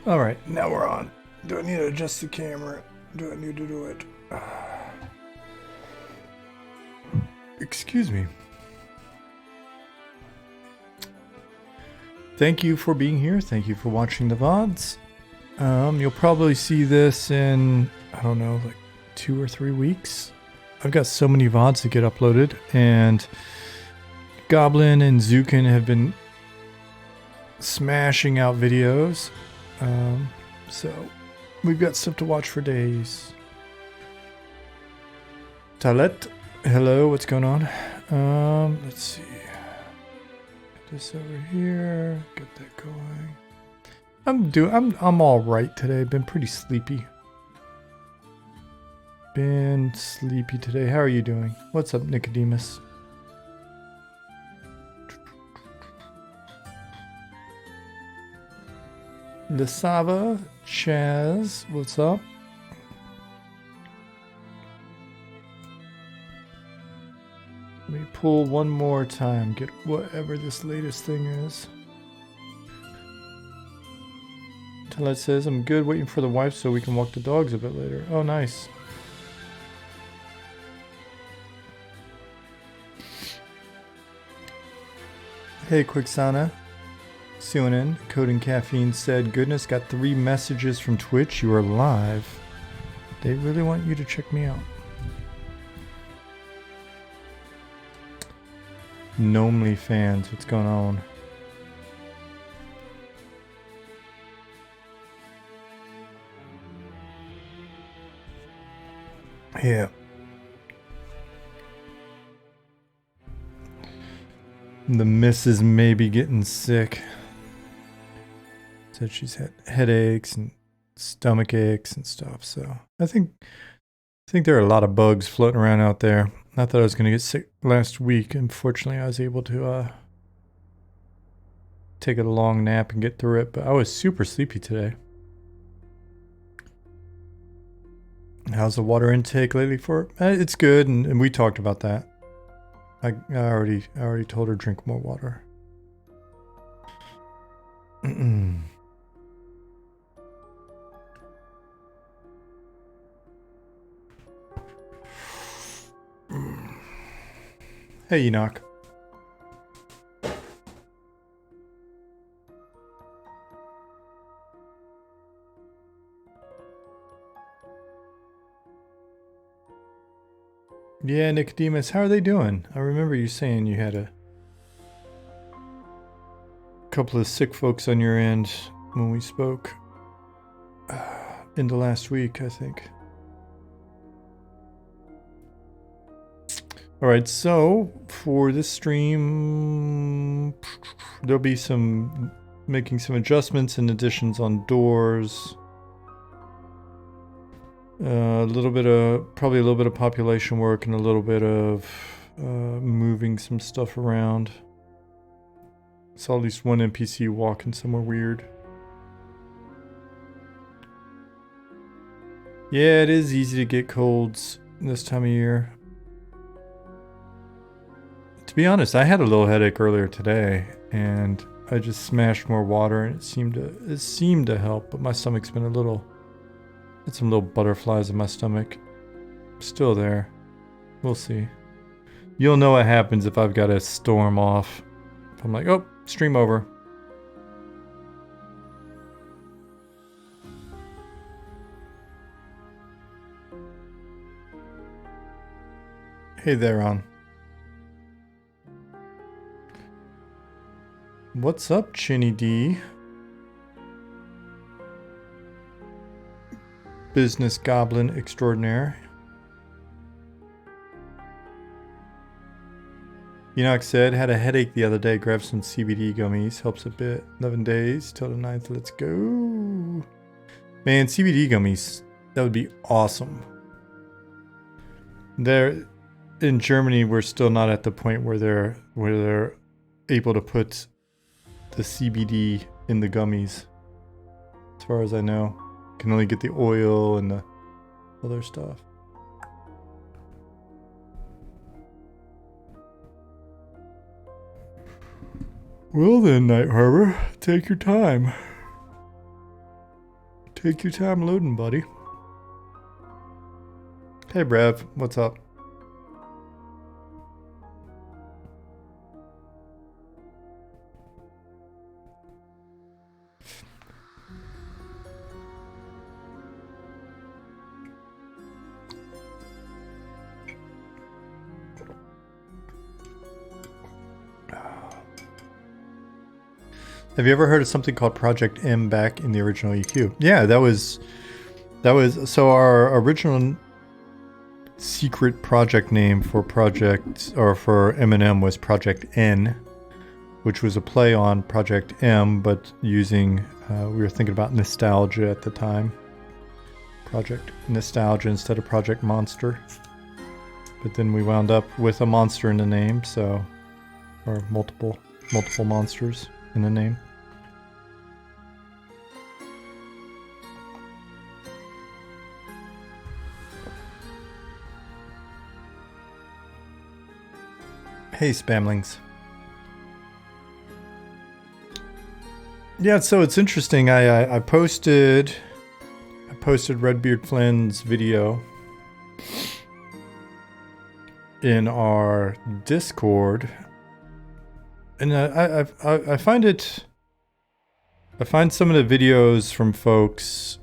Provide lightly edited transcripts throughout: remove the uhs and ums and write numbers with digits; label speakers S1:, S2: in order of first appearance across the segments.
S1: All right, now we're on. Do I need to adjust the camera? Do I need to do it? Excuse me. Thank you for being here. Thank you for watching the VODs. You'll probably see this in, I don't know, like 2 or 3 weeks. I've got so many VODs to get uploaded, and Goblin and Zukin have been smashing out videos. So we've got stuff to watch for days. Talet, hello, what's going on? Let's see. Get this over here. Get that going. I'm all right today. Been pretty sleepy. Been sleepy today. How are you doing? What's up, Nicodemus? Lisava, Chaz, what's up? Let me pull one more time. Get whatever this latest thing is. Talet says, I'm good, waiting for the wife so we can walk the dogs a bit later. Oh, nice. Hey, Quicksana. Sunan, Coding Caffeine said, goodness, got 3 messages from Twitch. You are live. They really want you to check me out. Gnomely fans, what's going on? Yeah. The missus may be getting sick. Said she's had headaches and stomach aches and stuff. So I think there are a lot of bugs floating around out there. Not that I was going to get sick last week. Unfortunately, I was able to take a long nap and get through it. But I was super sleepy today. How's the water intake lately for? It's good, and we talked about that. I already told her drink more water. Hey, Enoch. Yeah, Nicodemus, how are they doing? I remember you saying you had a couple of sick folks on your end when we spoke in the last week, I think. All right, so for this stream, there'll be making some adjustments and additions on doors. Probably a little bit of population work and a little bit of moving some stuff around. Saw at least one NPC walking somewhere weird. Yeah, it is easy to get colds this time of year. To be honest, I had a little headache earlier today, and I just smashed more water, and it seemed to help. But my stomach's been had some little butterflies in my stomach. Still there. We'll see. You'll know what happens if I've got to storm off. If I'm like, oh, stream over. Hey there, Ron. What's up, Chinny D? Business goblin extraordinaire. Enoch said, had a headache the other day, grabbed some CBD gummies, helps a bit. 11 days till the 9th, let's go. Man, CBD gummies, that would be awesome. There, in Germany, we're still not at the point where they're able to put the CBD in the gummies. As far as I know, can only get the oil and the other stuff. Well then, Night Harbor, take your time. Take your time loading, buddy. Hey, Brev. What's up? Have you ever heard of something called Project M back in the original EQ? Yeah, that was so our original secret project name for for M&M was Project N, which was a play on Project M, but using we were thinking about nostalgia at the time. Project Nostalgia instead of Project Monster. But then we wound up with a monster in the name, so or multiple monsters in the name. Hey, spamlings. Yeah, so it's interesting. I posted Redbeard Flynn's video in our Discord, and I find some of the videos from folks,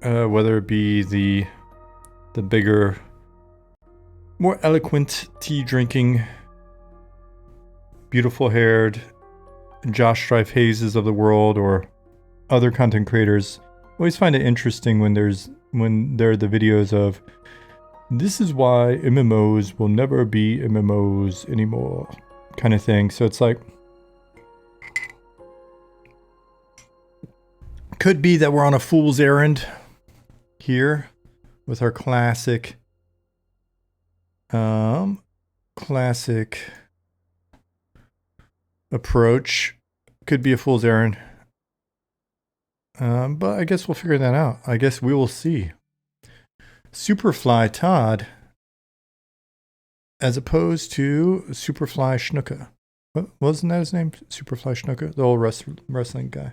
S1: whether it be the bigger, more eloquent tea drinking, beautiful haired Josh Strife Hayes of the world, or other content creators, always find it interesting when there are the videos of this is why MMOs will never be MMOs anymore kind of thing. So it's like, could be that we're on a fool's errand here with our classic approach. Could be a fool's errand. But I guess we'll figure that out. I guess we will see. Superfly Todd, as opposed to Superfly Schnucka. What wasn't that his name? Superfly Schnucka, the old wrestling guy.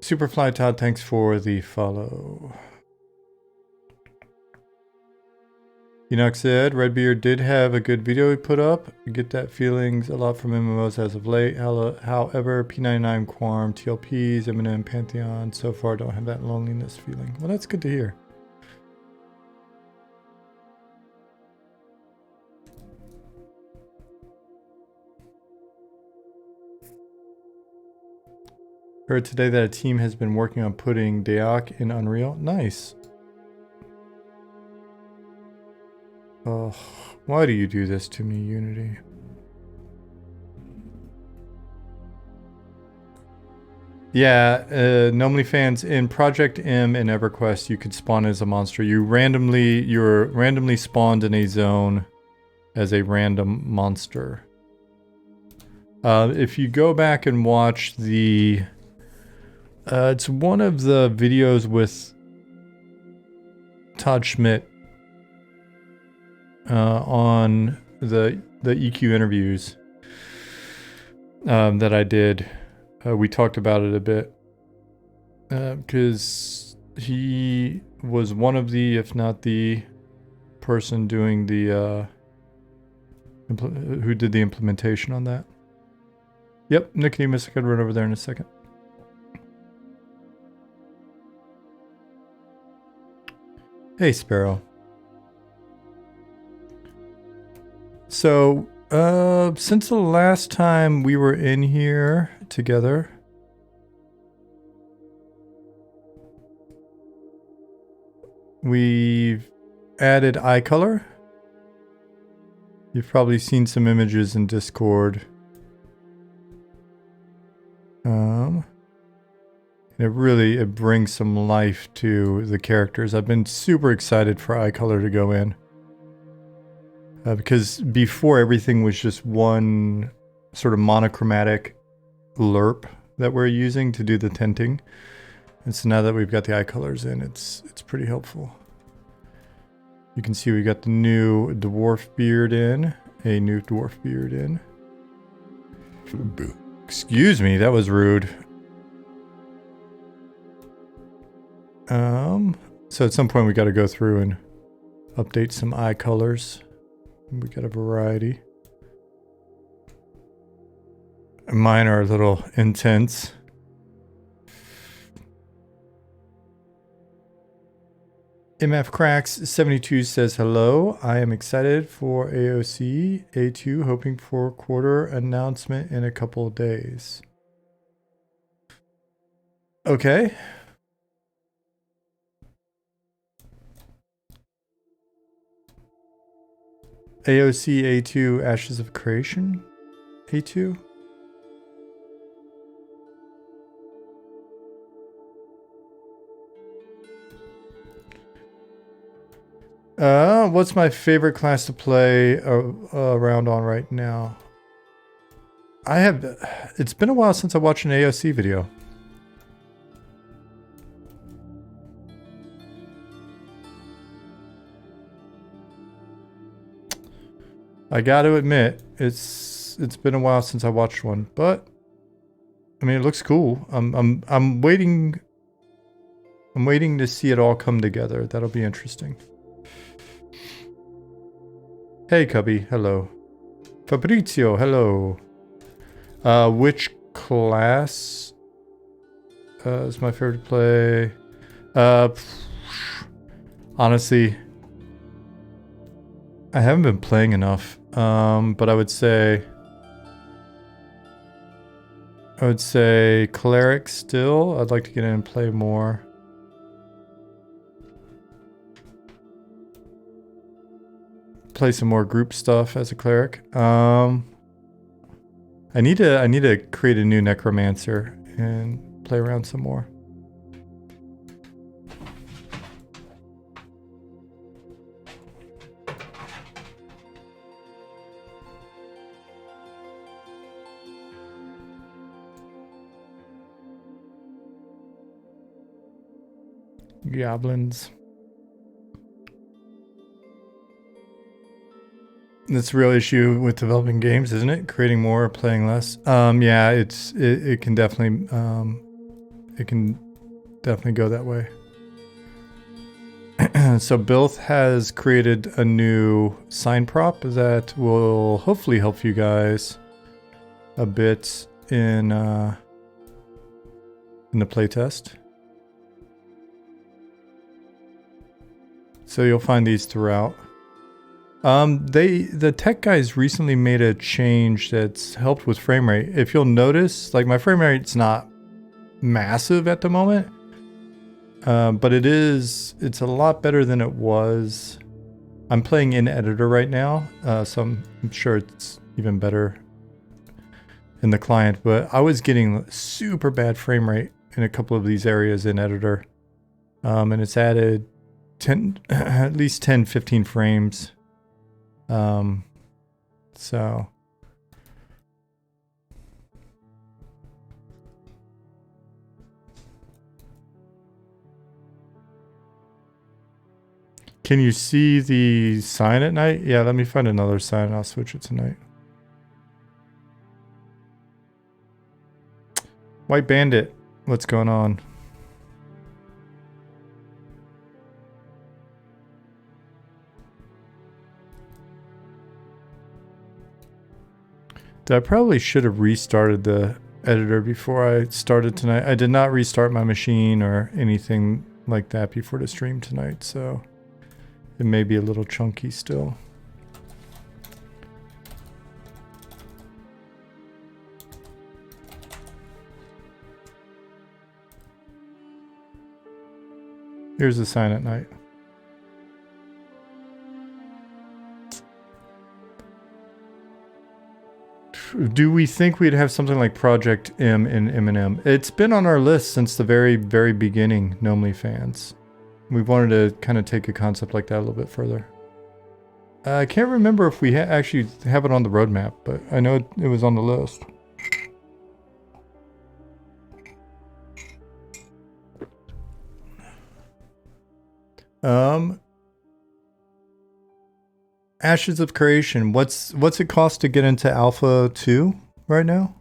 S1: Superfly Todd, thanks for the follow. Enoch said, Redbeard did have a good video he put up. I get that feelings a lot from MMOs as of late. However, P99, Quarm, TLPs, M&M, Pantheon, so far don't have that loneliness feeling. Well, that's good to hear. Heard today that a team has been working on putting Daok in Unreal. Nice. Oh, why do you do this to me, Unity? Yeah, Nomely fans, in Project M and EverQuest, you could spawn as a monster. You're randomly spawned in a zone as a random monster. If you go back and watch the... it's one of the videos with Todd Schmidt on the EQ interviews that I did. We talked about it a bit because he was one of the, if not the person doing the who did the implementation on that. Yep, Nicodemus, I could run over there in a second. Hey, Sparrow. So, since the last time we were in here together, we've added eye color. You've probably seen some images in Discord. It brings some life to the characters. I've been super excited for eye color to go in. Because before, everything was just one sort of monochromatic lerp that we're using to do the tinting. And so now that we've got the eye colors in, it's pretty helpful. You can see we got the new dwarf beard in. A new dwarf beard in. Excuse me, that was rude. So at some point we got to go through and update some eye colors. We got a variety. Mine are a little intense. MF Cracks 72 says hello. I am excited for AOC A2, hoping for quarter announcement in a couple of days. Okay. AOC A2 Ashes of Creation A2. What's my favorite class to play around on right now? It's been a while since I watched an AOC video. I got to admit, it's been a while since I watched one, but I mean, it looks cool. I'm waiting to see it all come together. That'll be interesting. Hey, Cubby, hello. Fabrizio, hello. Which class is my favorite to play? Honestly, I haven't been playing enough. But I would say cleric still. I'd like to get in and play more. Play some more group stuff as a cleric. I need to create a new necromancer and play around some more. Goblins. That's a real issue with developing games, isn't it? Creating more or playing less. Yeah, it can definitely go that way. So Bilth has created a new sign prop that will hopefully help you guys a bit in the playtest. So you'll find these throughout. The tech guys recently made a change that's helped with frame rate. If you'll notice, like my frame rate's not massive at the moment, but it's a lot better than it was. I'm playing in editor right now, so I'm sure it's even better in the client, but I was getting super bad frame rate in a couple of these areas in editor. And it's added at least 10, 15 frames. So can you see the sign at night? Yeah, let me find another sign and I'll switch it to night. White Bandit, what's going on? I probably should have restarted the editor before I started tonight. I did not restart my machine or anything like that before the stream tonight, so it may be a little chunky still. Here's the sign at night. Do we think we'd have something like Project M in M&M? It's been on our list since the very, very beginning, Gnomely fans. We wanted to kind of take a concept like that a little bit further. I can't remember if we actually have it on the roadmap, but I know it was on the list. Ashes of Creation. What's it cost to get into Alpha 2 right now?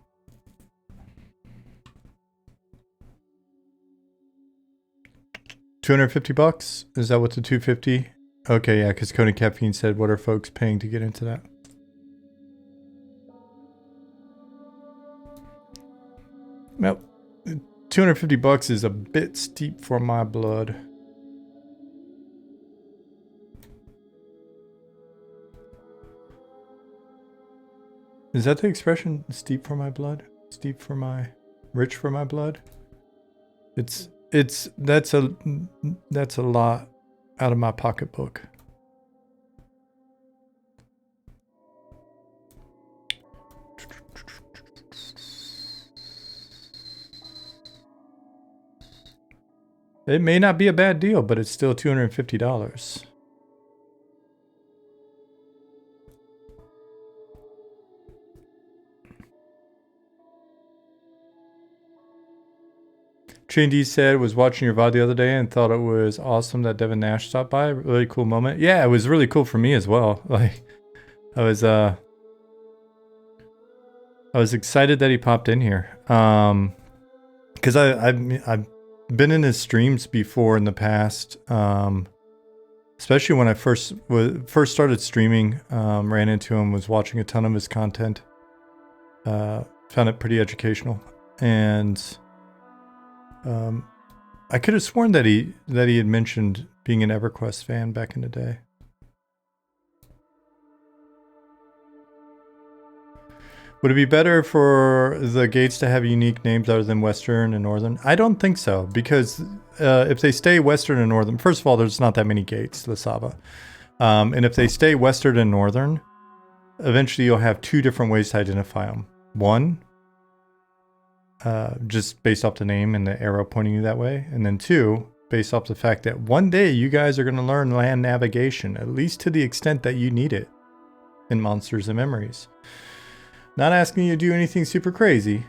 S1: $250? Is that what the 250? Okay, yeah, because Cody Caffeine said, what are folks paying to get into that? Well, $250 is a bit steep for my blood. Is that the expression? Steep for my blood? Steep for my... Rich for my blood? That's a lot out of my pocketbook. It may not be a bad deal, but it's still $250. Trinity said, was watching your VOD the other day and thought it was awesome that Devin Nash stopped by. Really cool moment. Yeah, it was really cool for me as well. Like, I was excited that he popped in here. Because I've been in his streams before in the past. Especially when I first started streaming, ran into him, was watching a ton of his content. Found it pretty educational, and I could have sworn that he had mentioned being an EverQuest fan back in the day. Would it be better for the gates to have unique names other than Western and Northern? I don't think so, because if they stay Western and Northern, first of all, there's not that many gates, Lasava. And if they stay Western and Northern, eventually you'll have two different ways to identify them. One, just based off the name and the arrow pointing you that way. And then two, based off the fact that one day you guys are going to learn land navigation, at least to the extent that you need it in Monsters and Memories. Not asking you to do anything super crazy.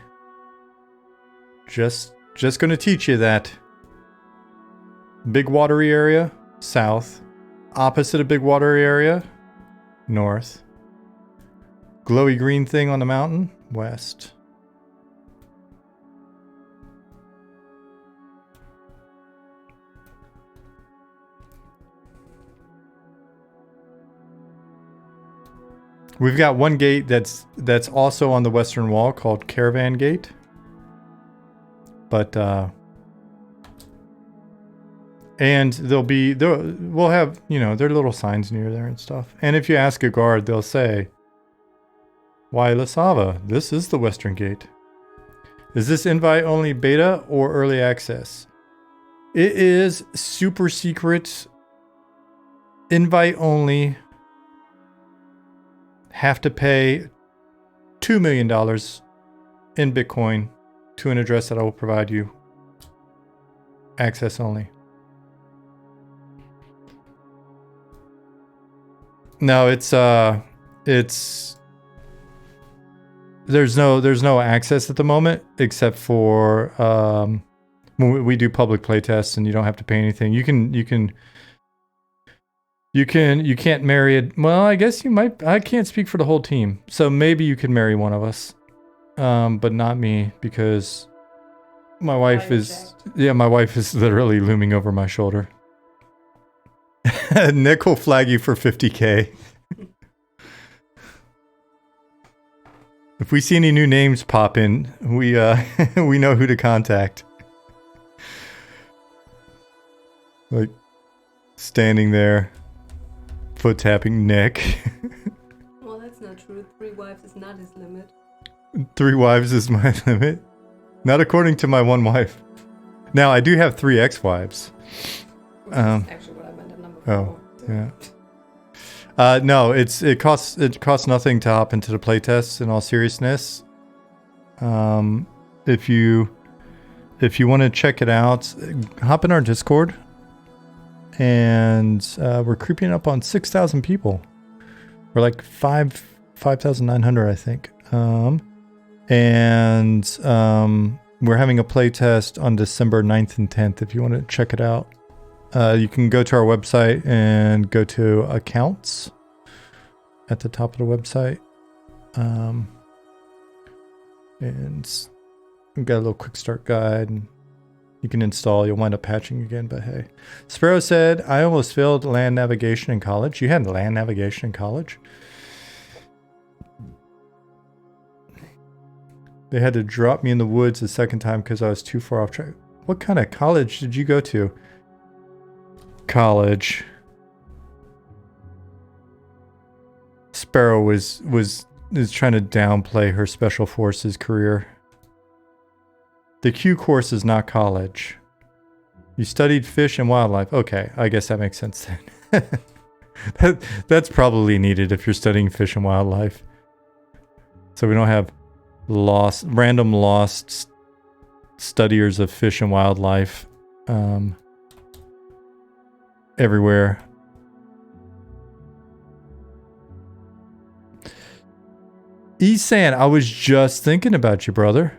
S1: Just going to teach you that big watery area, south. Opposite of big watery area, north. Glowy green thing on the mountain, west. We've got one gate that's also on the western wall called Caravan Gate. But and we'll have, you know, there are little signs near there and stuff. And if you ask a guard, they'll say, "Why Lasava? This is the western gate." Is this invite only beta or early access? It is super secret, invite only. Have to pay $2 million in Bitcoin to an address that I will provide you. Access only. No, it's there's no access at the moment except for when we do public playtests, and you don't have to pay anything. You can't marry it. Well, I guess you might. I can't speak for the whole team. So maybe you could marry one of us. But not me, because my wife is, my wife is literally looming over my shoulder. Nick will flag you for 50K. If we see any new names pop in, we we know who to contact. Like, standing there. Foot tapping Nick.
S2: Well, that's not true. 3 wives is not his limit.
S1: 3 wives is my limit. Not according to my one wife. Now, I do have 3 ex-wives.
S2: Actually, what I meant at number 4.
S1: Oh, yeah. No, it costs nothing to hop into the playtests. In all seriousness, if you want to check it out, hop in our Discord. And we're creeping up on 6,000 people. We're like 5,900, I think. And we're having a play test on December 9th and 10th. If you want to check it out, you can go to our website and go to accounts. at the top of the website. And we've got a little quick start guide, and you can install. You'll wind up patching again, but hey. Sparrow said, I almost failed land navigation in college. You had land navigation in college? They had to drop me in the woods the second time because I was too far off track. What kind of college did you go to? College. Sparrow is trying to downplay her special forces career. The Q course is not college. You studied fish and wildlife. Okay, I guess that makes sense then. That's probably needed if you're studying fish and wildlife. So we don't have random lost studiers of fish and wildlife everywhere. Esan, I was just thinking about you, brother.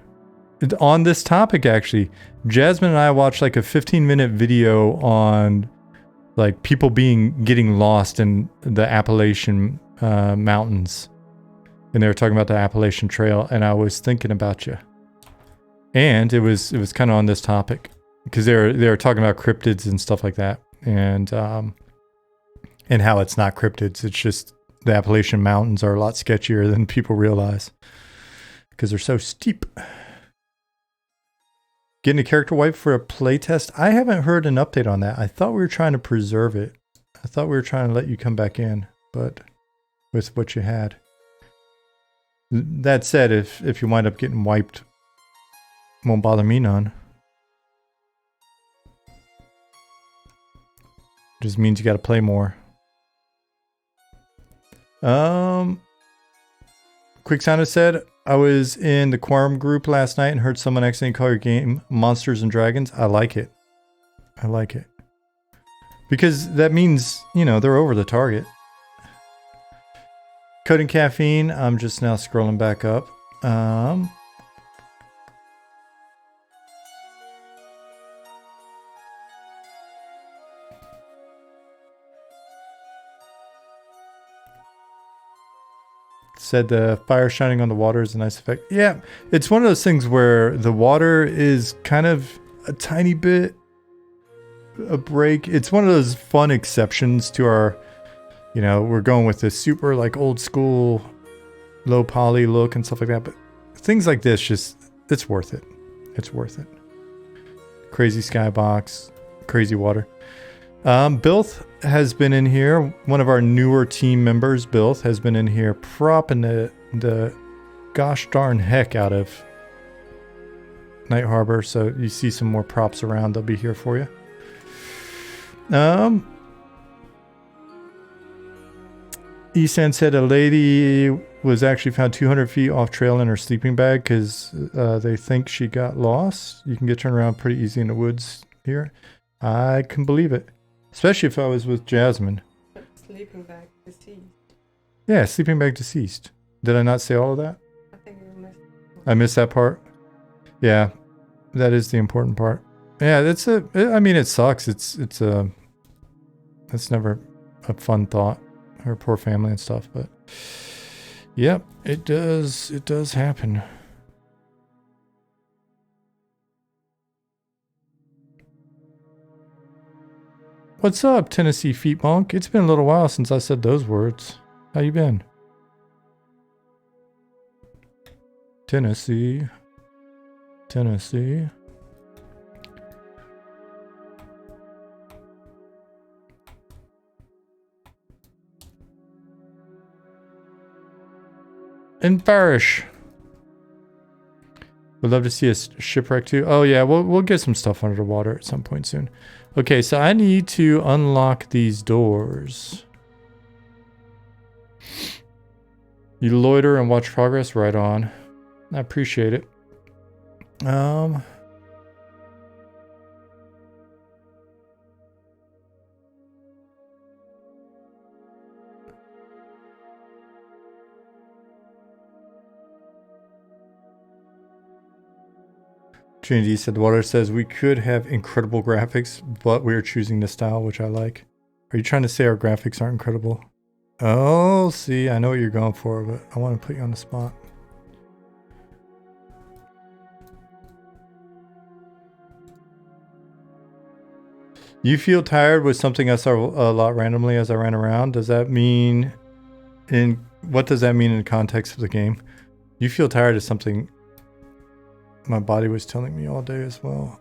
S1: On this topic, actually, Jasmine and I watched like a 15-minute video on like people getting lost in the Appalachian mountains, and they were talking about the Appalachian Trail, and I was thinking about you. And it was kind of on this topic because they were talking about cryptids and stuff like that, and how it's not cryptids. It's just the Appalachian Mountains are a lot sketchier than people realize because they're so steep. Getting a character wipe for a playtest? I haven't heard an update on that. I thought we were trying to preserve it. I thought we were trying to let you come back in, but with what you had. That said, if you wind up getting wiped, won't bother me none. Just means you got to play more. Quicksounder said, I was in the Quorum group last night and heard someone accidentally call your game Monsters and Dragons. I like it. I like it. Because that means, you know, they're over the target. Coding Caffeine, I'm just now scrolling back up. Said the fire shining on the water is a nice effect. Yeah, it's one of those things where the water is kind of a tiny bit a break. It's one of those fun exceptions to our, you know, we're going with this super like old school low poly look and stuff like that. But things like this, just, it's worth it. It's worth it. Crazy skybox, crazy water. Bilth has been in here. One of our newer team members, Bilth, has been in here propping the gosh darn heck out of Night Harbor. So you see some more props around. They'll be here for you. Esan said a lady was actually found 200 feet off trail in her sleeping bag because they think she got lost. You can get turned around pretty easy in the woods here. I can believe it. Especially if I was with Jasmine.
S2: Sleeping bag deceased.
S1: Yeah, sleeping bag deceased. Did I not say all of that?
S2: I think you missed.
S1: I missed that part. Yeah, that is the important part. Yeah, I mean, it sucks. It's never a fun thought. Her poor family and stuff, but yep, it does happen. What's up, Tennessee Feet Monk? It's been a little while since I said those words. How you been? Tennessee. And Farish. Would love to see a shipwreck too. Oh yeah, we'll get some stuff under the water at some point soon. Okay, so I need to unlock these doors. You loiter and watch progress? Right on. I appreciate it. Trinity said, Water says we could have incredible graphics, but we are choosing the style, which I like. Are you trying to say our graphics aren't incredible? Oh, see, I know what you're going for, but I want to put you on the spot. You feel tired with something I saw a lot randomly as I ran around. Does that mean what does that mean in the context of the game? You feel tired is something my body was telling me all day as well.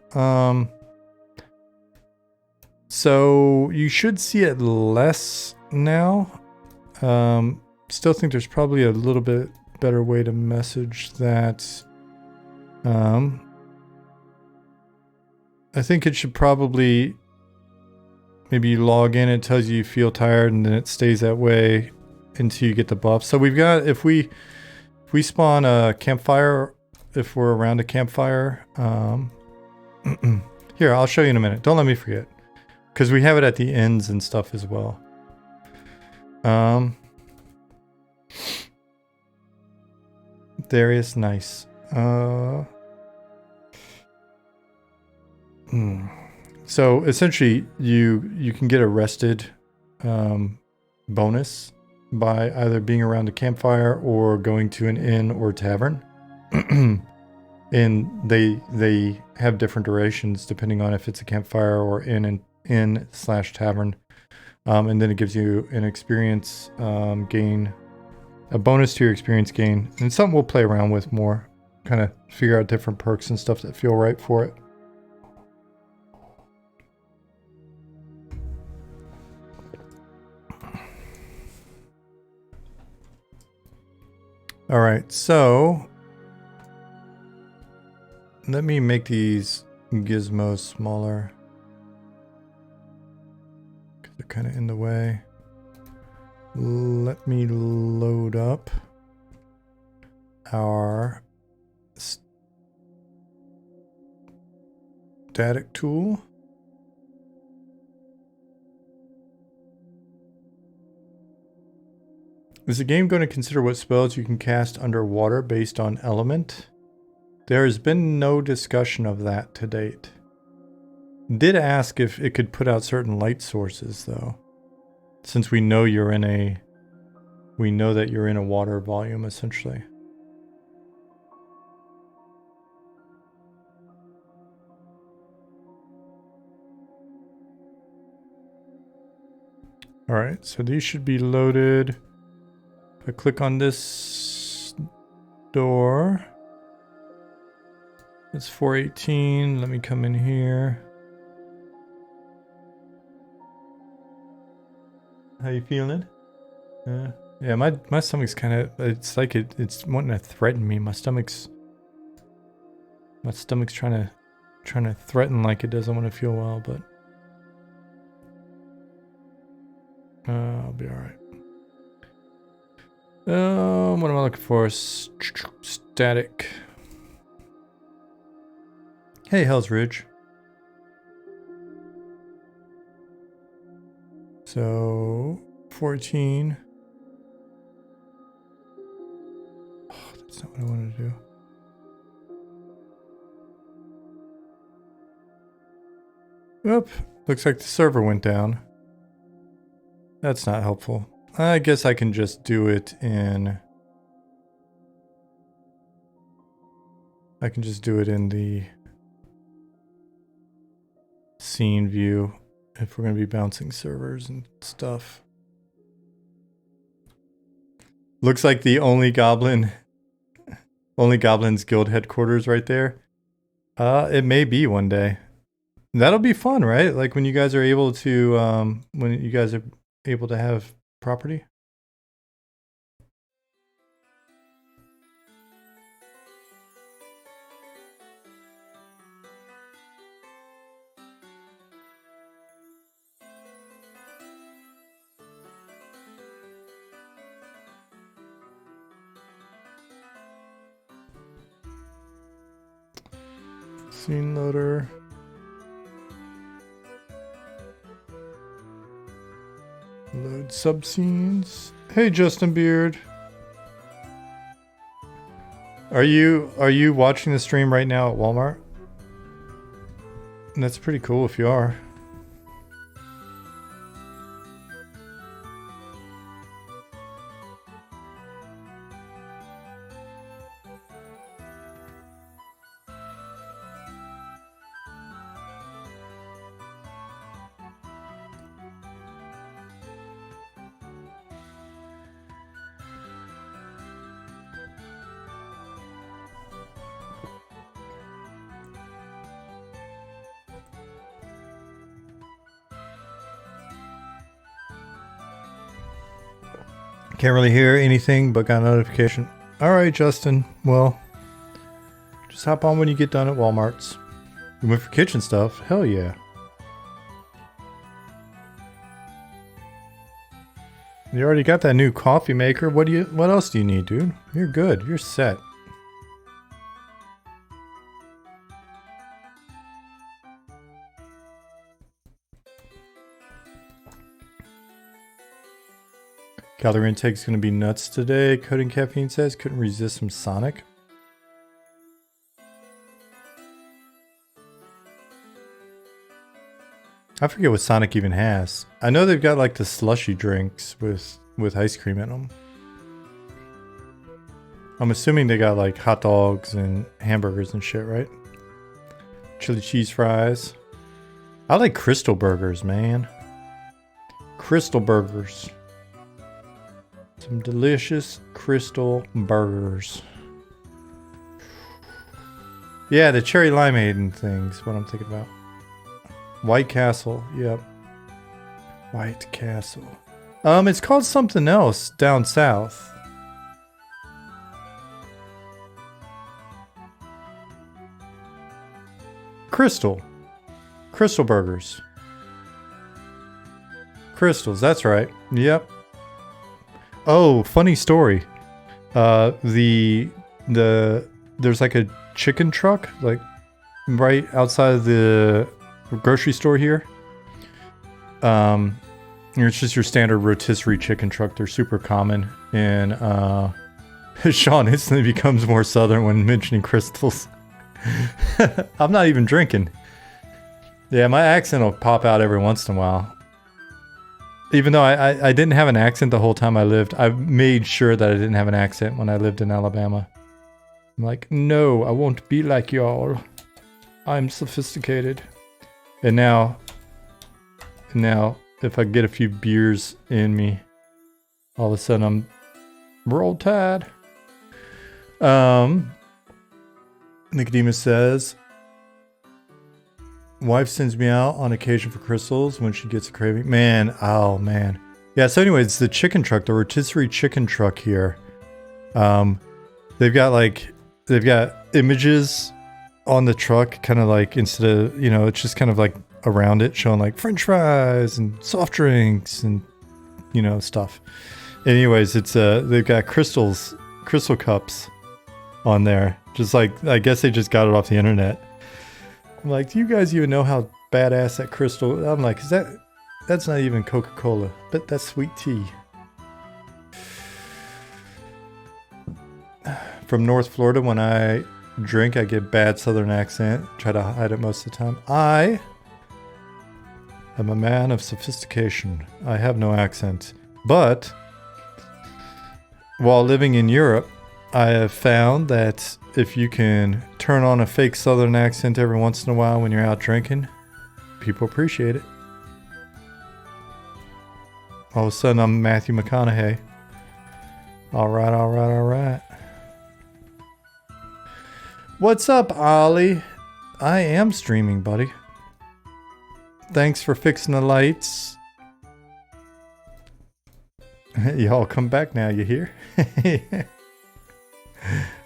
S1: So you should see it less now. Still think there's probably a little bit better way to message that. I think it should probably maybe you log in, it tells you feel tired, and then it stays that way until you get the buff. So we've got, if we spawn a campfire, if we're around a campfire, here, I'll show you in a minute. Don't let me forget, because we have it at the ends and stuff as well. Darius, nice. So essentially, you can get a rested bonus by either being around a campfire or going to an inn or tavern. And they have different durations depending on if it's a campfire or inn/tavern. And then it gives you an experience gain, a bonus to your experience gain. And it's something we'll play around with more, kind of figure out different perks and stuff that feel right for it. All right, so let me make these gizmos smaller because they're kind of in the way. Let me load up our static tool. Is the game going to consider what spells you can cast underwater based on element? There has been no discussion of that to date. Did ask if it could put out certain light sources though. Since we know that you're in a water volume essentially. All right, so these should be loaded. If I click on this door, it's 418. Let me come in here. How you feeling? Yeah, my stomach's kind of, it's like it's wanting to threaten me. My stomach's trying to threaten like it doesn't want to feel well, but I'll be all right. What am I looking for? Static. Hey, Hell's Ridge. So 14. Oh, that's not what I wanted to do. Oop, looks like the server went down. That's not helpful. I guess I can just do it in... I can just do it in the scene view if we're going to be bouncing servers and stuff. Looks like the only Goblin's guild headquarters right there. It may be one day. That'll be fun, right? Like when you guys are able to have property. Scene loader. Load subscenes. Hey, Justin Beard. Are you watching the stream right now at Walmart? That's pretty cool if you are. Can't really hear anything, but got a notification. All right, Justin. Well, just hop on when you get done at Walmart's. You went for kitchen stuff? Hell yeah. You already got that new coffee maker. What else do you need, dude? You're good. You're set. Calorie intake's gonna be nuts today. Coding Caffeine says couldn't resist some Sonic. I forget what Sonic even has. I know they've got like the slushy drinks with ice cream in them. I'm assuming they got like hot dogs and hamburgers and shit, right? Chili cheese fries. I like Crystal Burgers, man. Crystal Burgers. Some delicious Crystal Burgers. Yeah, the cherry limeade and things, what I'm thinking about. White Castle, yep. White Castle. It's called something else down south. Crystal. Crystal Burgers. Crystals, that's right. Yep. Oh, funny story. There's like a chicken truck, like right outside of the grocery store here. It's just your standard rotisserie chicken truck. They're super common, and Sean instantly becomes more southern when mentioning crystals. I'm not even drinking. Yeah, my accent will pop out every once in a while. Even though I didn't have an accent the whole time I lived, I made sure that I didn't have an accent when I lived in Alabama. I'm like, no, I won't be like y'all. I'm sophisticated. And now, if I get a few beers in me, all of a sudden I'm roll tide. Nicodemus says, wife sends me out on occasion for crystals when she gets a craving. Man, oh man. Yeah, so anyway, it's the chicken truck, the rotisserie chicken truck here. They've got images on the truck, kind of like, instead of, it's just kind of like around it, showing like French fries and soft drinks and, stuff. Anyways, it's they've got crystal cups on there. Just like, I guess they just got it off the internet. I'm like, do you guys even know how badass that crystal? I'm like, that's not even Coca-Cola, but that's sweet tea. From North Florida, when I drink, I get bad southern accent. Try to hide it most of the time. I am a man of sophistication. I have no accent. But while living in Europe, I have found that if you can turn on a fake southern accent every once in a while when you're out drinking, people appreciate it. All of a sudden, I'm Matthew McConaughey. All right. What's up, Ollie? I am streaming, buddy. Thanks for fixing the lights. Y'all come back now, you hear?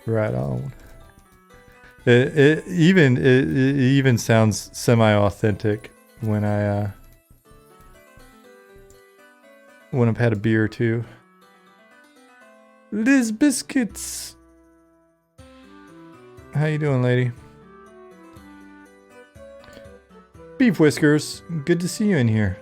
S1: Right on. It even sounds semi-authentic when I've had a beer or two. Liz Biscuits. How you doing, lady? Beef Whiskers, good to see you in here.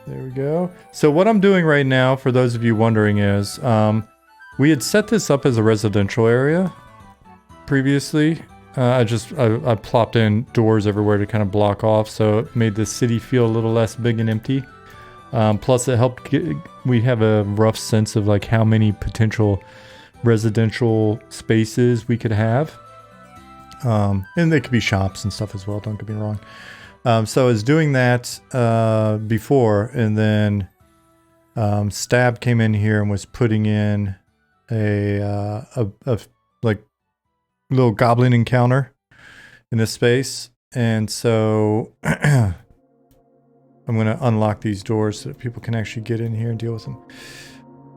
S1: There we go. So what I'm doing right now, for those of you wondering, is we had set this up as a residential area previously. I plopped in doors everywhere to kind of block off, so it made the city feel a little less big and empty. Plus it helped we have a rough sense of like how many potential residential spaces we could have. And they could be shops and stuff as well, don't get me wrong. So I was doing that before, and then Stab came in here and was putting in a like little goblin encounter in this space, and so I'm gonna unlock these doors so that people can actually get in here and deal with them.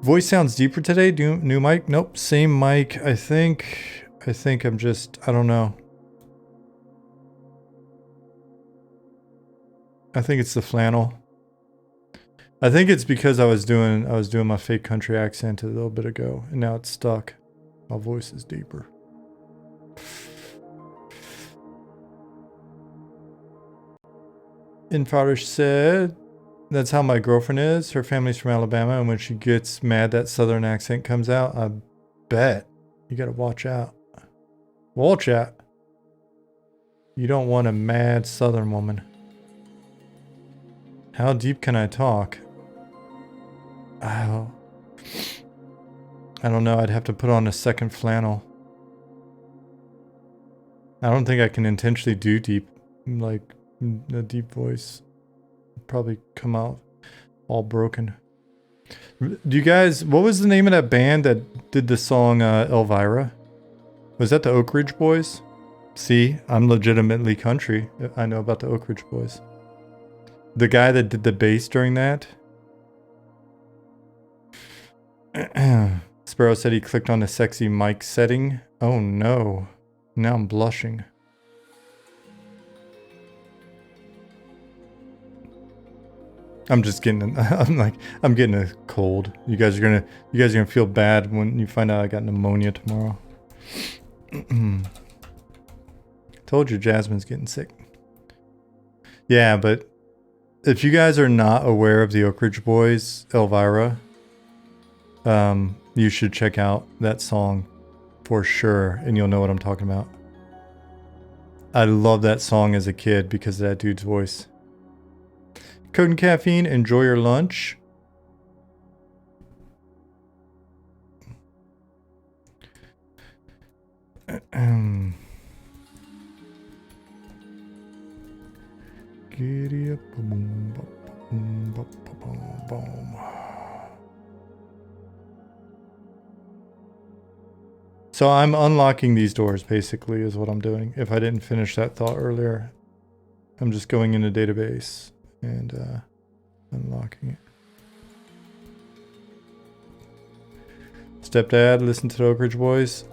S1: Voice sounds deeper today. New mic? Nope, same mic. I think I'm just, I don't know. I think it's the flannel. I think it's because I was doing my fake country accent a little bit ago, and now it's stuck. My voice is deeper. Infarish said, that's how my girlfriend is. Her family's from Alabama, and when she gets mad, that southern accent comes out. I bet. You gotta watch out. Watch out. You don't want a mad southern woman. How deep can I talk? Oh. I don't know. I'd have to put on a second flannel. I don't think I can intentionally do deep, like a deep voice. Probably come out all broken. Do you guys, what was the name of that band that did the song Elvira? Was that the Oak Ridge Boys? See, I'm legitimately country. I know about the Oak Ridge Boys. The guy that did the bass during that. Sparrow said he clicked on the sexy mic setting. Oh no. Now I'm blushing. I'm just getting, I'm getting a cold. You guys are gonna feel bad when you find out I got pneumonia tomorrow. Told you Jasmine's getting sick. Yeah, but if you guys are not aware of the Oak Ridge Boys, Elvira, you should check out that song for sure, and you'll know what I'm talking about. I love that song as a kid because of that dude's voice. Code and Caffeine, enjoy your lunch. Giddy up, boom, boom, boom, boom, boom. So I'm unlocking these doors, basically, is what I'm doing. If I didn't finish that thought earlier, I'm just going in the database and unlocking it. Stepdad, listen to the Oak Ridge Boys.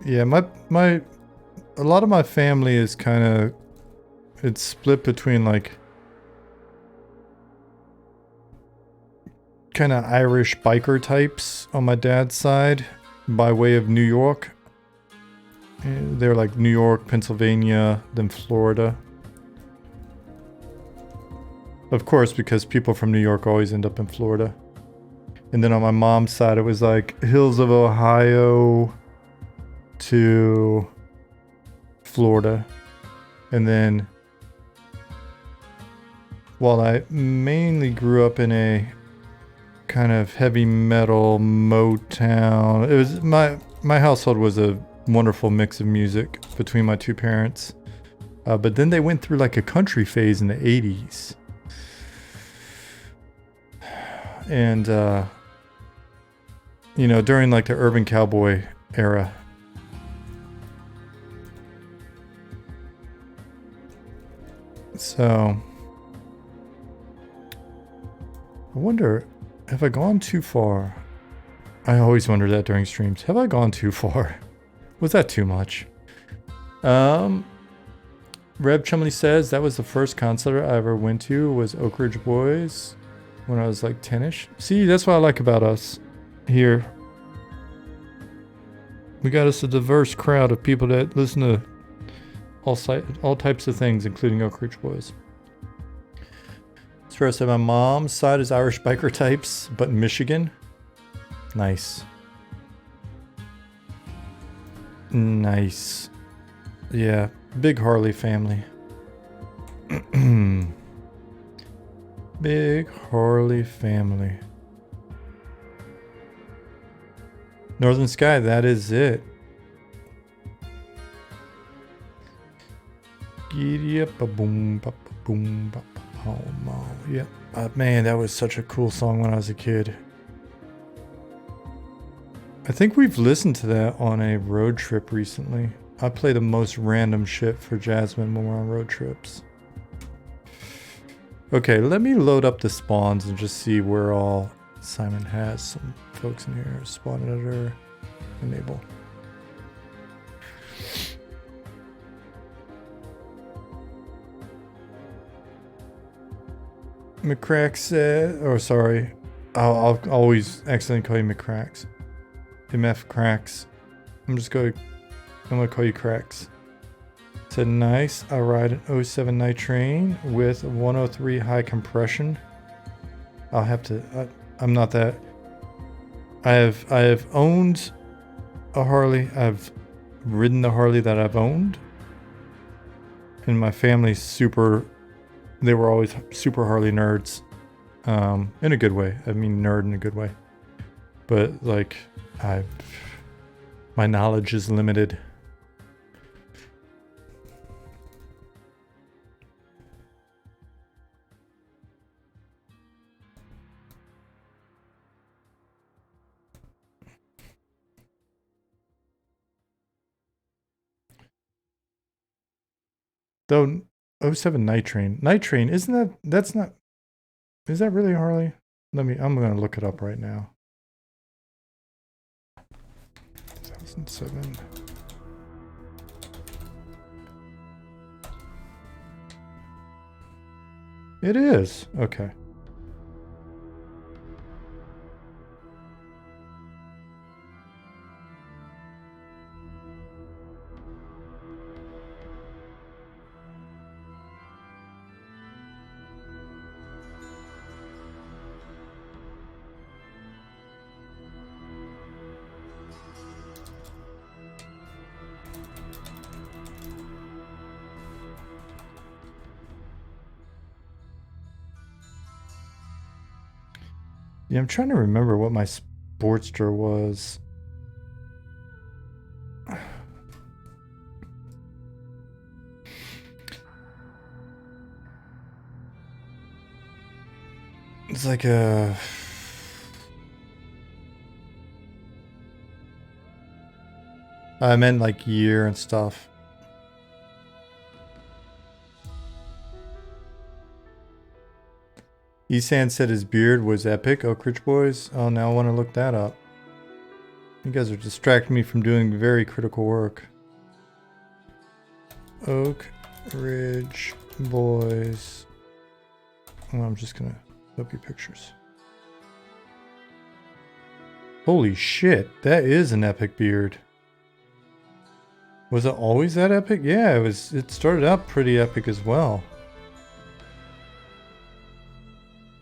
S1: Yeah, a lot of my family is kind of, it's split between like kind of Irish biker types on my dad's side by way of New York. They're like New York, Pennsylvania, then Florida. Of course, because people from New York always end up in Florida. And then on my mom's side, it was like hills of Ohio to Florida. And then while I mainly grew up in a kind of heavy metal Motown, it was my household was a wonderful mix of music between my two parents. But then they went through like a country phase in the 80s. And, you know, during like the urban cowboy era. So, I wonder, have I gone too far? I always wonder that during streams. Have I gone too far? Was that too much? Reb Chumley says that was the first concert I ever went to was Oak Ridge Boys when I was like 10ish. See, that's what I like about us here. We got us a diverse crowd of people that listen to all types of things, including Oak Ridge Boys. Sparrow said my mom's side is Irish biker types, but in Michigan. Nice. Nice. Yeah, big Harley family. Big Harley family. Northern Sky, that is it. Yep, boom, boom, yeah. Man, that was such a cool song when I was a kid. I think we've listened to that on a road trip recently. I play the most random shit for Jasmine when we're on road trips. Okay, let me load up the spawns and just see where all Simon has some folks in here. Spawn editor, enable. McCrack said, or sorry, I'll always accidentally call you McCracks. MF Cracks. I'm gonna call you Cracks. Said nice. I ride an 07 night train with 103 high compression. I'll have to. I'm not that. I have owned a Harley. I've ridden the Harley that I've owned. And my family's super. They were always super Harley nerds. In a good way. I mean, nerd in a good way. But like, my knowledge is limited. Though 07 Night Train. Night Train, isn't that's not, is that really Harley? I'm going to look it up right now. 2007. It is. Okay. Yeah, I'm trying to remember what my Sportster was. It's like a... I meant like year and stuff. Esan said his beard was epic. Oak Ridge Boys. Oh, now I want to look that up. You guys are distracting me from doing very critical work. Oak Ridge Boys. Oh, I'm just gonna flip you pictures. Holy shit, that is an epic beard. Was it always that epic? Yeah, it was. It started out pretty epic as well.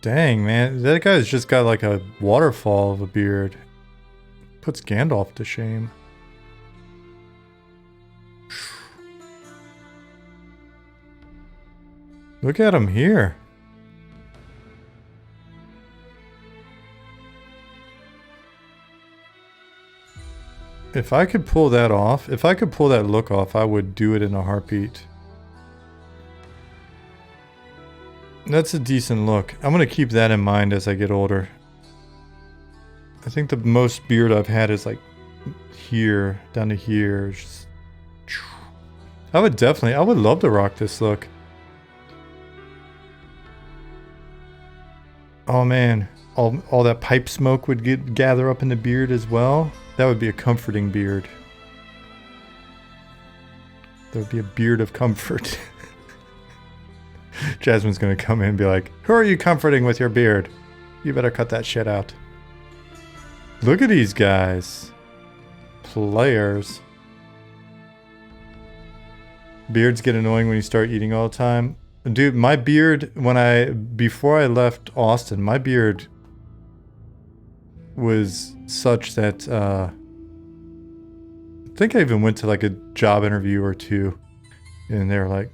S1: Dang, man. That guy's just got like a waterfall of a beard. Puts Gandalf to shame. Look at him here. If I could pull that off, if I could pull that look off, I would do it in a heartbeat. That's a decent look. I'm gonna keep that in mind as I get older. I think the most beard I've had is like here, down to here. Just... I would love to rock this look. Oh man, all that pipe smoke would gather up in the beard as well. That would be a comforting beard. There would be a beard of comfort. Jasmine's gonna come in and be like, who are you comforting with your beard? You better cut that shit out. Look at these guys. Players. Beards get annoying when you start eating all the time. Dude, my beard, before I left Austin, my beard was such that, I think I even went to like a job interview or two, and they were like,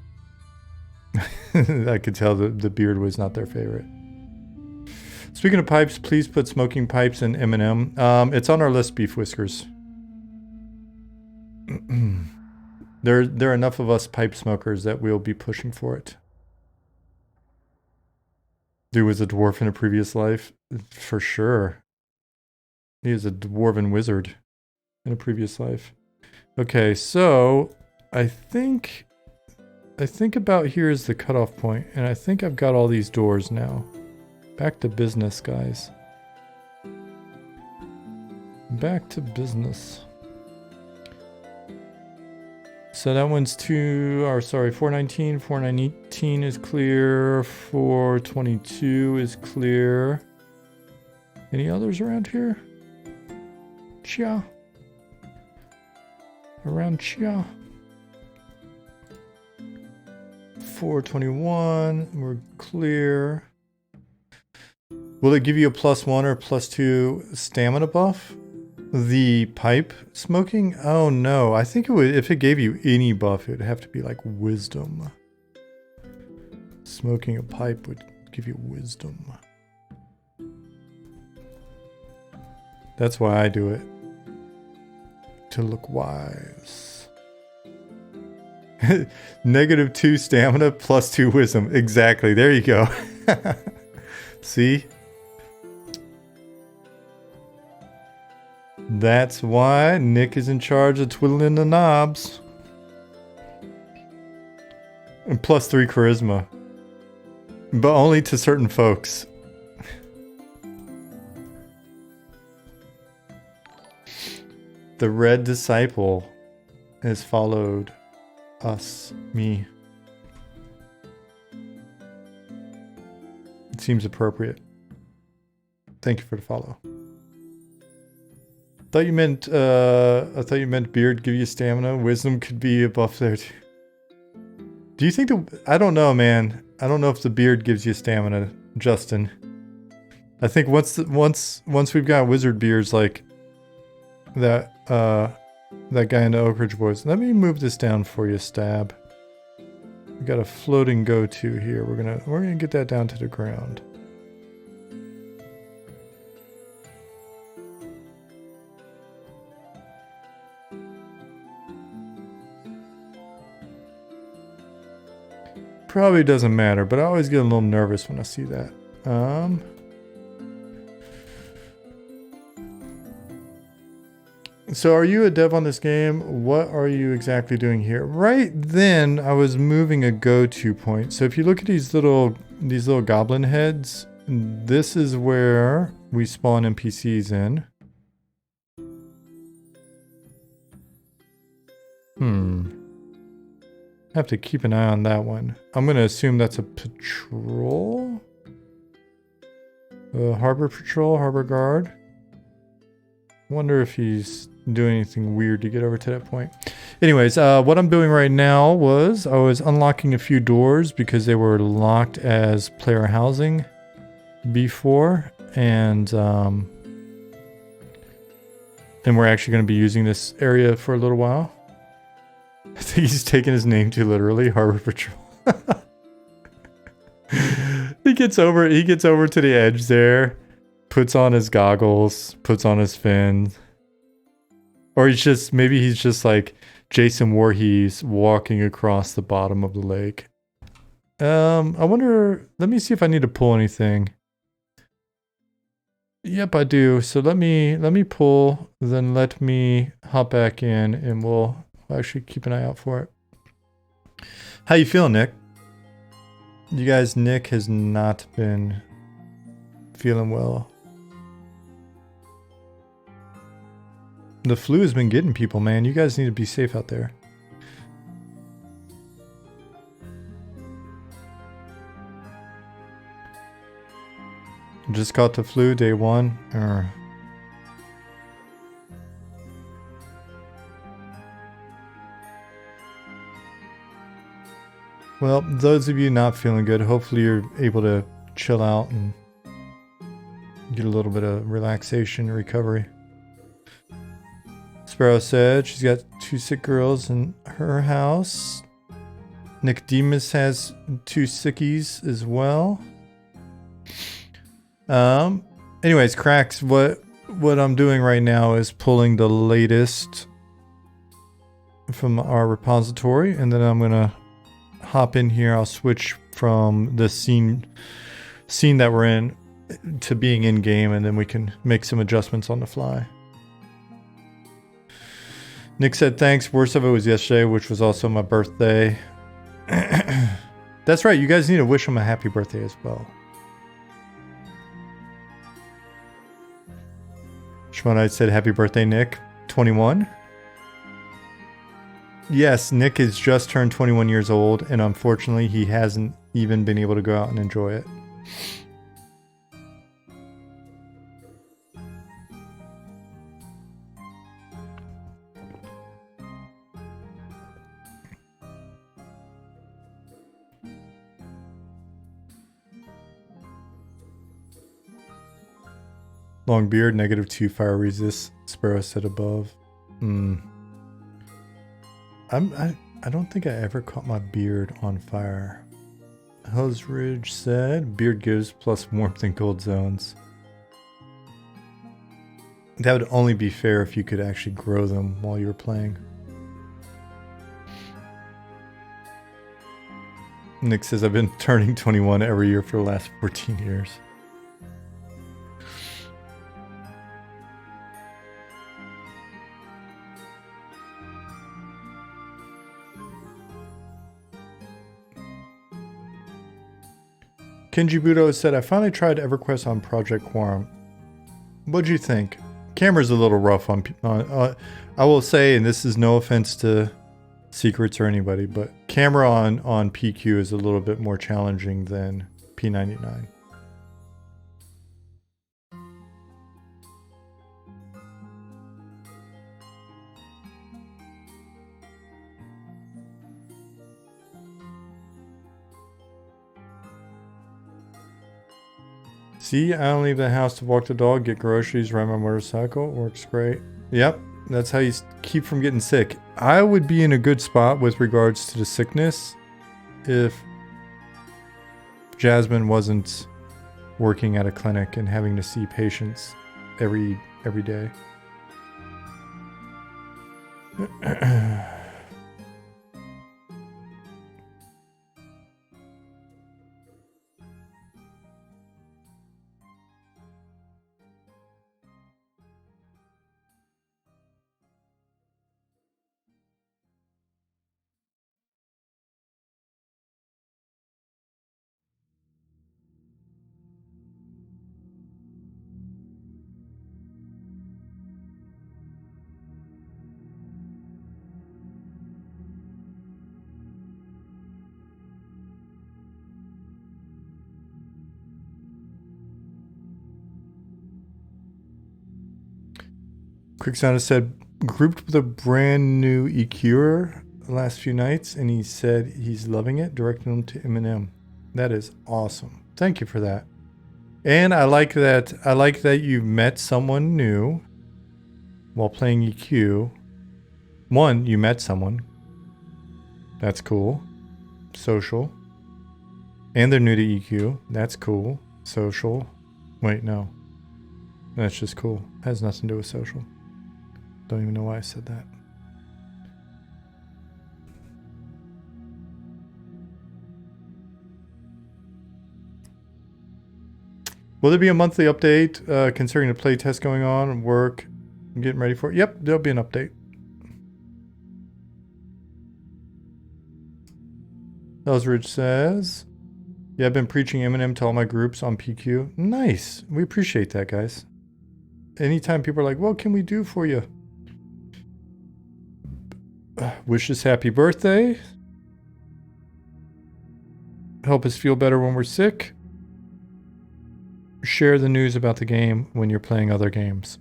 S1: I could tell the beard was not their favorite. Speaking of pipes, please put smoking pipes in M&M. It's on our list, Beef Whiskers. There are enough of us pipe smokers that we'll be pushing for it. Dude was a dwarf in a previous life, for sure. He is a dwarven wizard in a previous life. Okay, so I think about here is the cutoff point, and I think I've got all these doors now. Back to business, guys. Back to business. So that one's 419. 419 is clear. 422 is clear. Any others around here? Chia. Around Chia. 421, we're clear. Will it give you a +1 or +2 stamina buff? The pipe smoking? Oh no, I think it would, if it gave you any buff, it would have to be like wisdom. Smoking a pipe would give you wisdom. That's why I do it. To look wise. -2 stamina +2 wisdom. Exactly, there you go. See? That's why Nick is in charge of twiddling the knobs. And +3 charisma. But only to certain folks. The red disciple has followed us, me. It seems appropriate. Thank you for the follow. I thought you meant beard give you stamina. Wisdom could be a buff there too. Do you think I don't know, man. I don't know if the beard gives you stamina, Justin. I think once we've got wizard beards like that guy in the Oak Ridge Boys. Let me move this down for you, Stab. We got a floating go-to here. We're gonna get that down to the ground. Probably doesn't matter, but I always get a little nervous when I see that. So are you a dev on this game? What are you exactly doing here? Right then, I was moving a go-to point. So if you look at these little goblin heads, this is where we spawn NPCs in. Have to keep an eye on that one. I'm gonna assume that's a patrol. Harbor patrol, harbor guard. Wonder if he's doing anything weird to get over to that point. Anyways, what I'm doing right now was I was unlocking a few doors because they were locked as player housing before, and we're actually going to be using this area for a little while. I think he's taking his name too literally, Harbor Patrol. He gets over to the edge there, puts on his goggles, puts on his fins. Or maybe he's just like Jason Voorhees walking across the bottom of the lake. I wonder, let me see if I need to pull anything. Yep, I do. So let me pull, then let me hop back in and we'll actually keep an eye out for it. How you feeling, Nick? You guys, Nick has not been feeling well. The flu has been getting people, man. You guys need to be safe out there. Just caught the flu day 1. Well, those of you not feeling good, hopefully you're able to chill out and get a little bit of relaxation and recovery. Sparrow said she's got 2 sick girls in her house. Nicodemus has 2 sickies as well. Anyways, Cracks, what I'm doing right now is pulling the latest from our repository, and then I'm gonna hop in here. I'll switch from the scene that we're in to being in game, and then we can make some adjustments on the fly. Nick said thanks. Worst of it was yesterday, which was also my birthday. That's right. You guys need to wish him a happy birthday as well. Shmonite said happy birthday, Nick. 21. Yes, Nick has just turned 21 years old, and unfortunately he hasn't even been able to go out and enjoy it. Long beard, -2 fire resist. Sparrow said above. I don't think I ever caught my beard on fire. Hell's Ridge said beard gives plus warmth in cold zones. That would only be fair if you could actually grow them while you were playing. Nick says I've been turning 21 every year for the last 14 years. Kenji Budo said, I finally tried EverQuest on Project Quorum. What'd you think? Camera's a little rough on I will say, and this is no offense to Secrets or anybody, but camera on PQ is a little bit more challenging than P99. See, I don't leave the house to walk the dog, get groceries, ride my motorcycle. Works great. Yep, that's how you keep from getting sick. I would be in a good spot with regards to the sickness if Jasmine wasn't working at a clinic and having to see patients every day. Quicksounder said, grouped with a brand new EQer the last few nights, and he said he's loving it, directing him to Eminem. That is awesome. Thank you for that. And I like that you met someone new while playing EQ. One, you met someone. That's cool. Social. And they're new to EQ. That's cool. Social. Wait, no. That's just cool. Has nothing to do with social. Don't even know why I said that. Will there be a monthly update considering the play test going on and work? I'm getting ready for it. Yep, there'll be an update. Ellsridge says, yeah, I've been preaching Eminem to all my groups on PQ. Nice. We appreciate that, guys. Anytime people are like, what can we do for you? Wish us happy birthday. Help us feel better when we're sick. Share the news about the game when you're playing other games.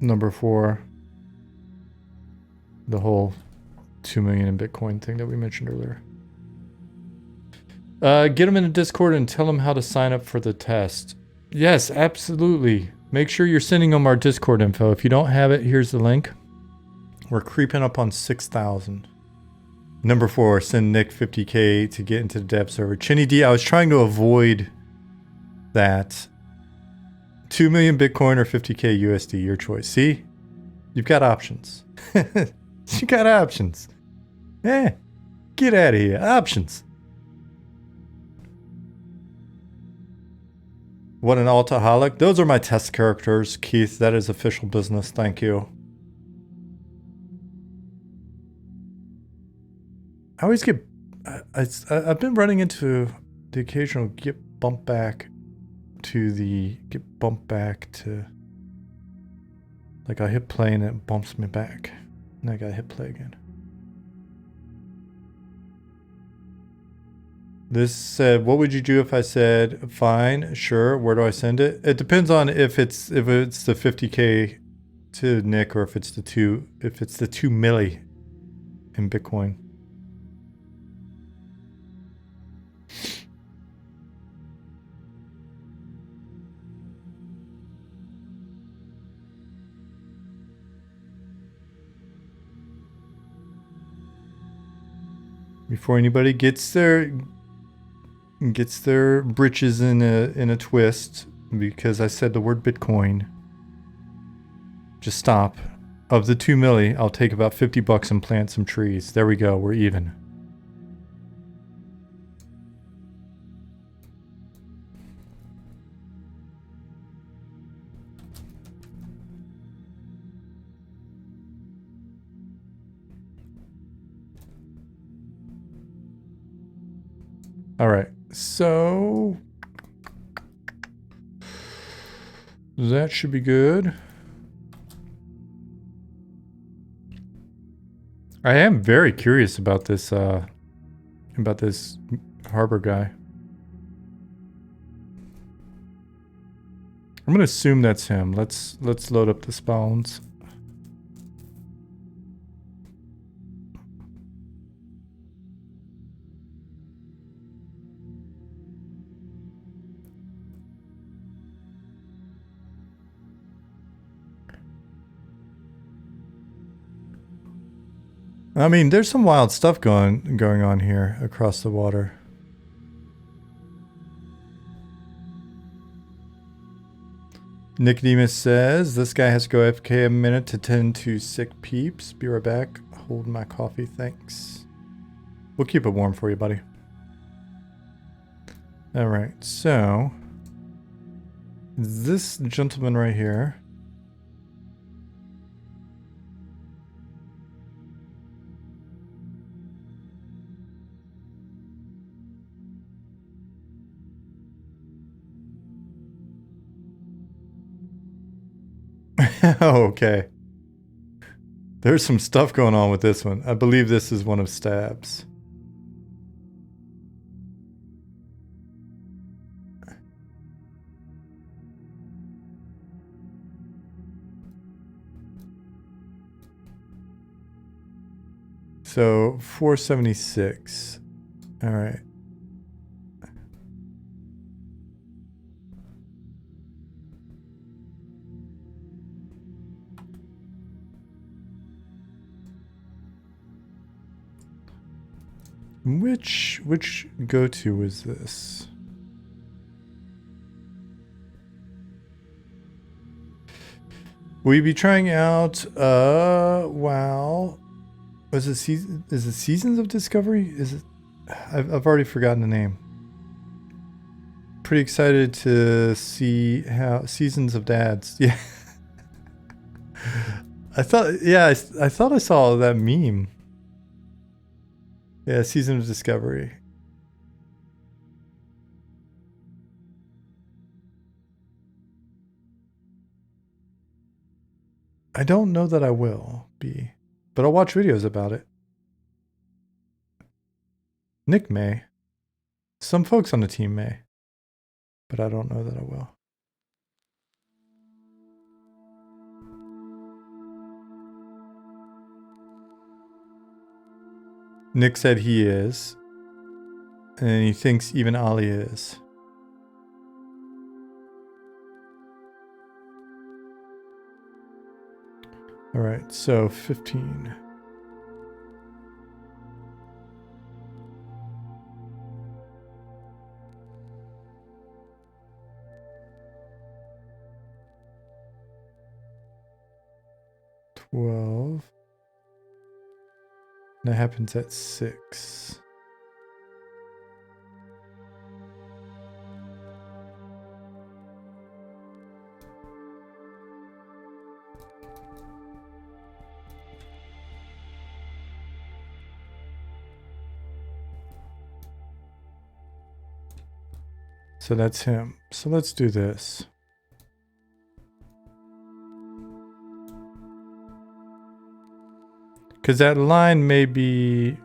S1: Number 4, the whole 2 million in Bitcoin thing that we mentioned earlier. Get them in the Discord and tell them how to sign up for the test. Yes, absolutely. Make sure you're sending them our Discord info. If you don't have it, here's the link. We're creeping up on 6,000. Number 4, send Nick 50K to get into the dev server. Chinny D, I was trying to avoid that. 2 million Bitcoin or 50K USD, your choice. See? You've got options. You got options. Eh, get out of here. Options. What an altaholic. Those are my test characters, Keith. That is official business. Thank you. I always get... I've been running into the occasional get bumped back to the... Get bumped back to... Like I hit play and it bumps me back. And I gotta hit play again. This said, what would you do if I said, fine, sure, where do I send it? It depends on if it's the 50K to Nick or if it's the 2 milli in Bitcoin. Before anybody gets their britches in a twist because I said the word Bitcoin. Just stop. Of the 2 milli, I'll take about $50 and plant some trees. There we go. We're even. All right. So that should be good. I am very curious about this harbor guy. I'm gonna assume that's him. Let's load up the spawns. I mean, there's some wild stuff going on here across the water. Nicodemus says, this guy has to go AFK a minute to tend to sick peeps. Be right back. Hold my coffee, thanks. We'll keep it warm for you, buddy. Alright, so... this gentleman right here... Okay. There's some stuff going on with this one. I believe this is one of Stab's. So 476. All right. Which go-to is this? Will you be trying out wow. Is it Seasons of Discovery? Is it I've already forgotten the name. Pretty excited to see how Seasons of Dads. Yeah. I thought I saw that meme. Yeah, Season of Discovery. I don't know that I will be, but I'll watch videos about it. Nick may. Some folks on the team may, but I don't know that I will. Nick said he is, and he thinks even Ali is. All right, so 15. 12. That happens at 6. So that's him. So let's do this. Because that line may be...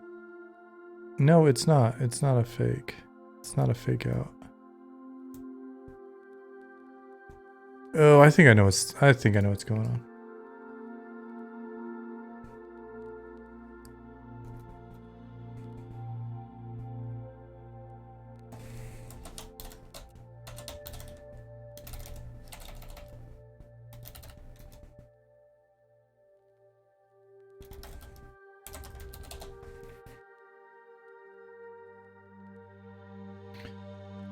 S1: No, it's not. It's not a fake. It's not a fake out. Oh, I think I know what's going on.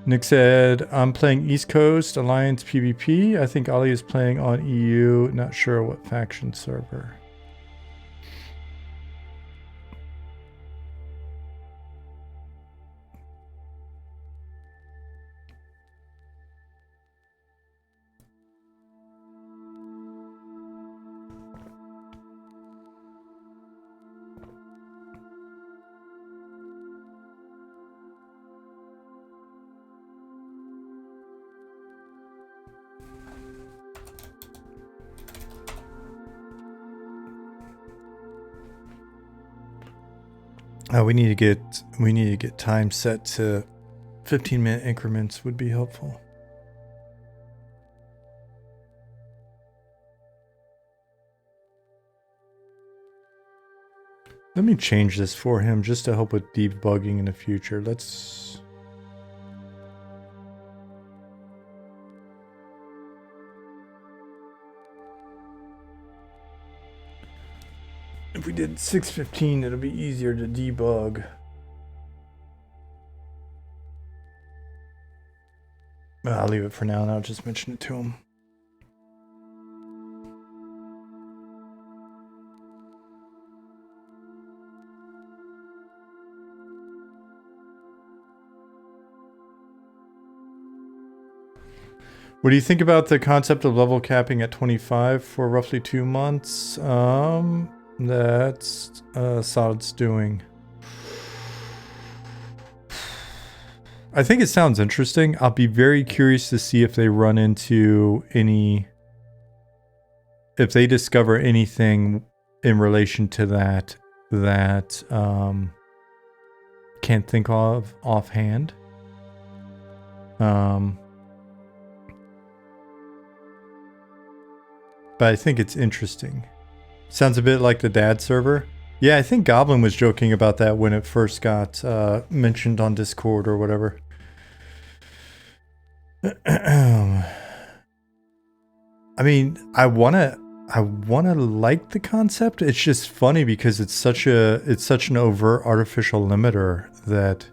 S1: Nick said, I'm playing East Coast Alliance PvP. I think Ali is playing on EU. Not sure what faction server. We need to get time set to 15-minute increments would be helpful. Let me change this for him just to help with debugging in the future. Let's... If we did 6:15, it'll be easier to debug. I'll leave it for now and I'll just mention it to him. What do you think about the concept of level capping at 25 for roughly 2 months? That's Solid's doing. I think it sounds interesting. I'll be very curious to see if they run into any... If they discover anything in relation to that can't think of offhand. But I think it's interesting. Sounds a bit like the dad server. Yeah, I think Goblin was joking about that when it first got mentioned on Discord or whatever. I mean, I wanna like the concept. It's just funny because it's such an overt artificial limiter that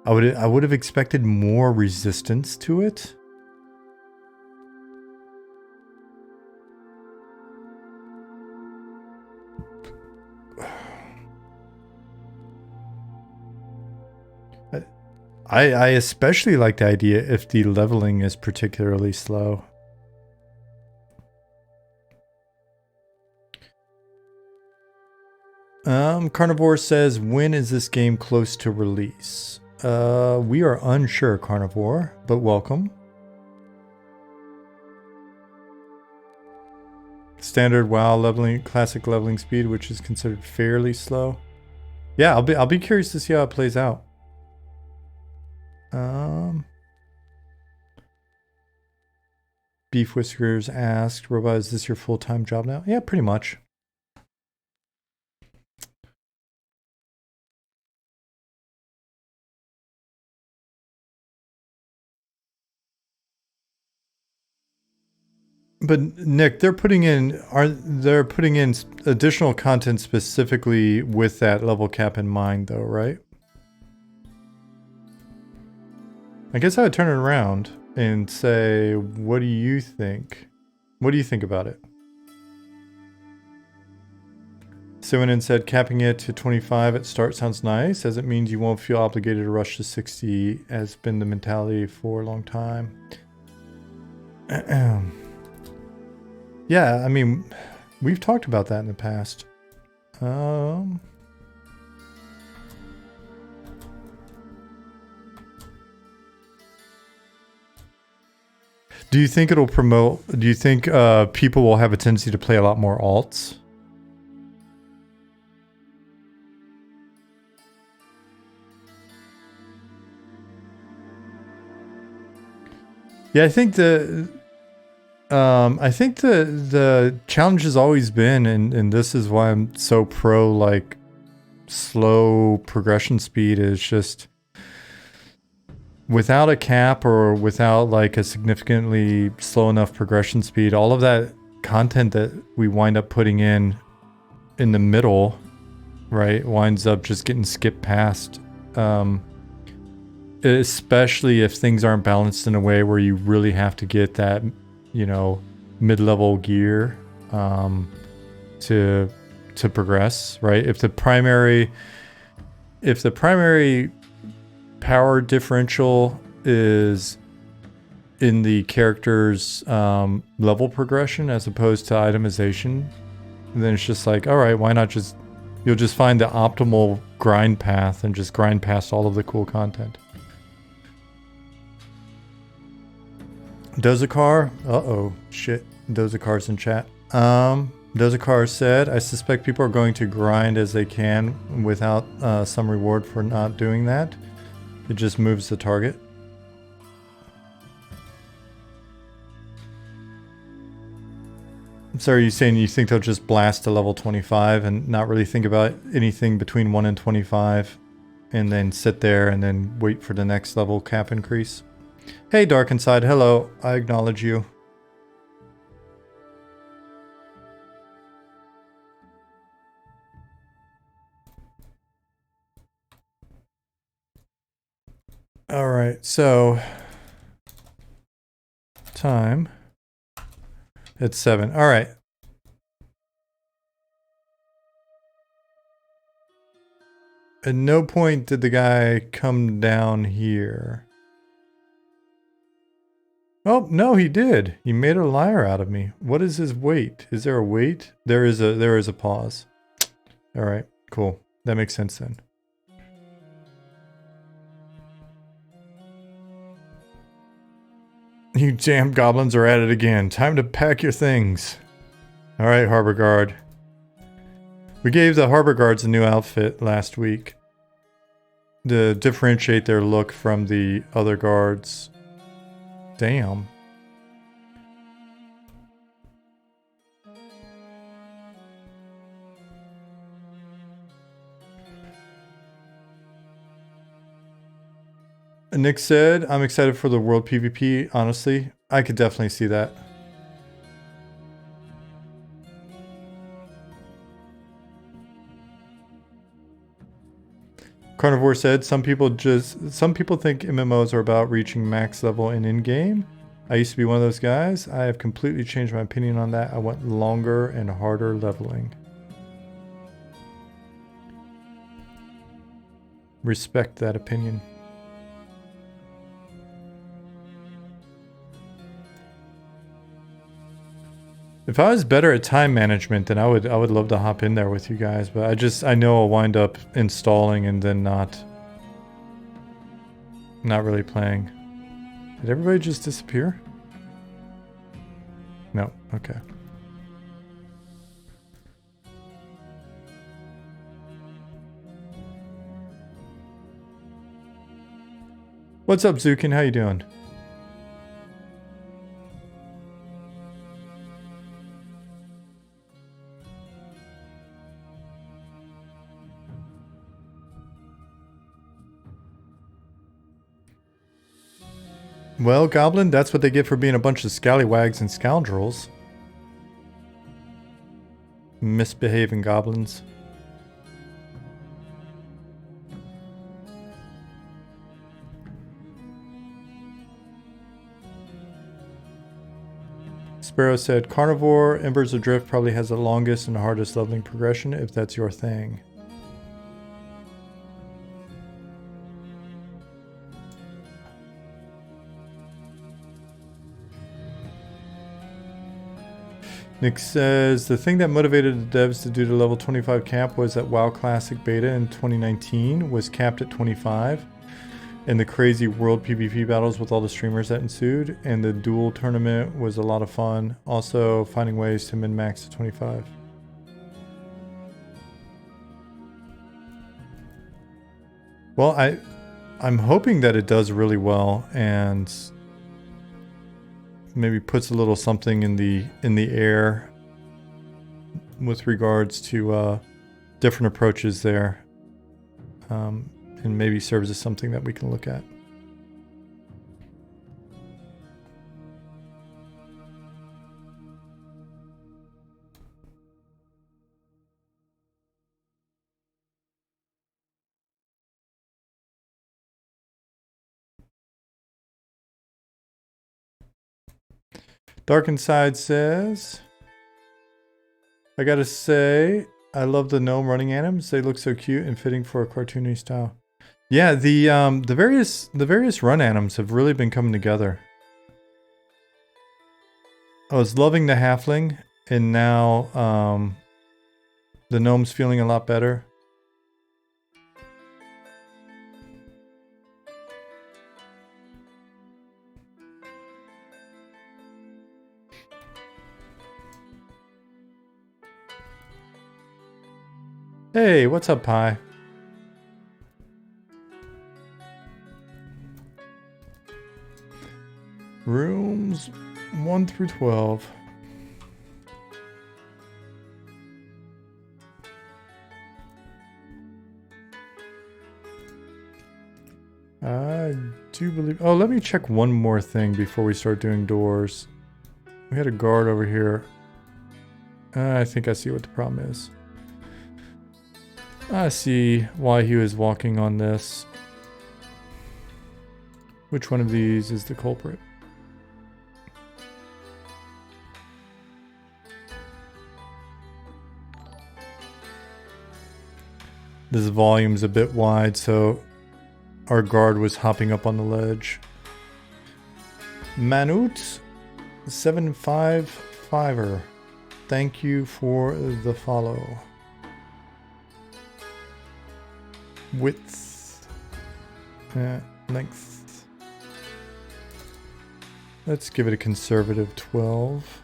S1: I would have expected more resistance to it. I especially like the idea if the leveling is particularly slow. Carnivore says, when is this game close to release? We are unsure, Carnivore, but welcome. Standard WoW leveling, classic leveling speed, which is considered fairly slow. Yeah, I'll be curious to see how it plays out. Beef Whiskers asked, Robot, is this your full-time job now? Yeah, pretty much. But Nick, they're putting in additional content specifically with that level cap in mind, though, right? I guess I would turn it around and say, what do you think? What do you think about it? Siwinen said capping it to 25 at start sounds nice, as it means you won't feel obligated to rush to 60, has been the mentality for a long time. Yeah, I mean, we've talked about that in the past. Do you think it'll promote, do you think people will have a tendency to play a lot more alts? Yeah, I think the challenge has always been, and this is why I'm so pro like slow progression speed, is just without a cap or without like a significantly slow enough progression speed, all of that content that we wind up putting in the middle, right, winds up just getting skipped past. Especially if things aren't balanced in a way where you really have to get that, you know, mid-level gear to progress, right? If the primary power differential is in the character's level progression as opposed to itemization, then it's just like, all right, why not just, you'll just find the optimal grind path and just grind past all of the cool content. Dozakar, shit, Dozakar's in chat. Dozakar said, I suspect people are going to grind as they can without some reward for not doing that. It just moves the target. So are you saying you think they'll just blast to level 25 and not really think about anything between 1 and 25 and then sit there and then wait for the next level cap increase? Hey, Dark Inside, hello. I acknowledge you. All right, so time. It's 7. All right. At no point did the guy come down here. Oh, no, he did. He made a liar out of me. What is his weight? Is there a weight? There is a pause. All right, cool. That makes sense then. You damn goblins are at it again. Time to pack your things. All right, Harbor Guard. We gave the Harbor Guards a new outfit last week to differentiate their look from the other guards. Damn. Nick said, I'm excited for the world PvP. Honestly, I could definitely see that. Carnivore said, some people think MMOs are about reaching max level in-game. I used to be one of those guys. I have completely changed my opinion on that. I want longer and harder leveling. Respect that opinion. If I was better at time management, then I would love to hop in there with you guys, but I know I'll wind up installing and then not really playing. Did everybody just disappear? No, okay. What's up, Zukin? How you doing? Well, Goblin, that's what they get for being a bunch of scallywags and scoundrels. Misbehaving goblins. Sparrow said, Carnivore, Embers Adrift probably has the longest and hardest leveling progression if that's your thing. Nick says, the thing that motivated the devs to do the level 25 cap was that WoW Classic Beta in 2019 was capped at 25. And the crazy world PvP battles with all the streamers that ensued. And the duel tournament was a lot of fun. Also, finding ways to min-max to 25. Well, I'm hoping that it does really well and maybe puts a little something in the air with regards to different approaches there. And maybe serves as something that we can look at. Dark Inside says, I gotta say, I love the gnome running anims. They look so cute and fitting for a cartoony style. Yeah, the various run anims have really been coming together. I was loving the halfling, and now the gnome's feeling a lot better. Hey, what's up, Pi? Rooms 1 through 12. I do believe... Oh, let me check one more thing before we start doing doors. We had a guard over here. I think I see what the problem is. I see why he was walking on this. Which one of these is the culprit? This volume's a bit wide, so our guard was hopping up on the ledge. Manut 755er. Thank you for the follow. Width. Length. Let's give it a conservative 12.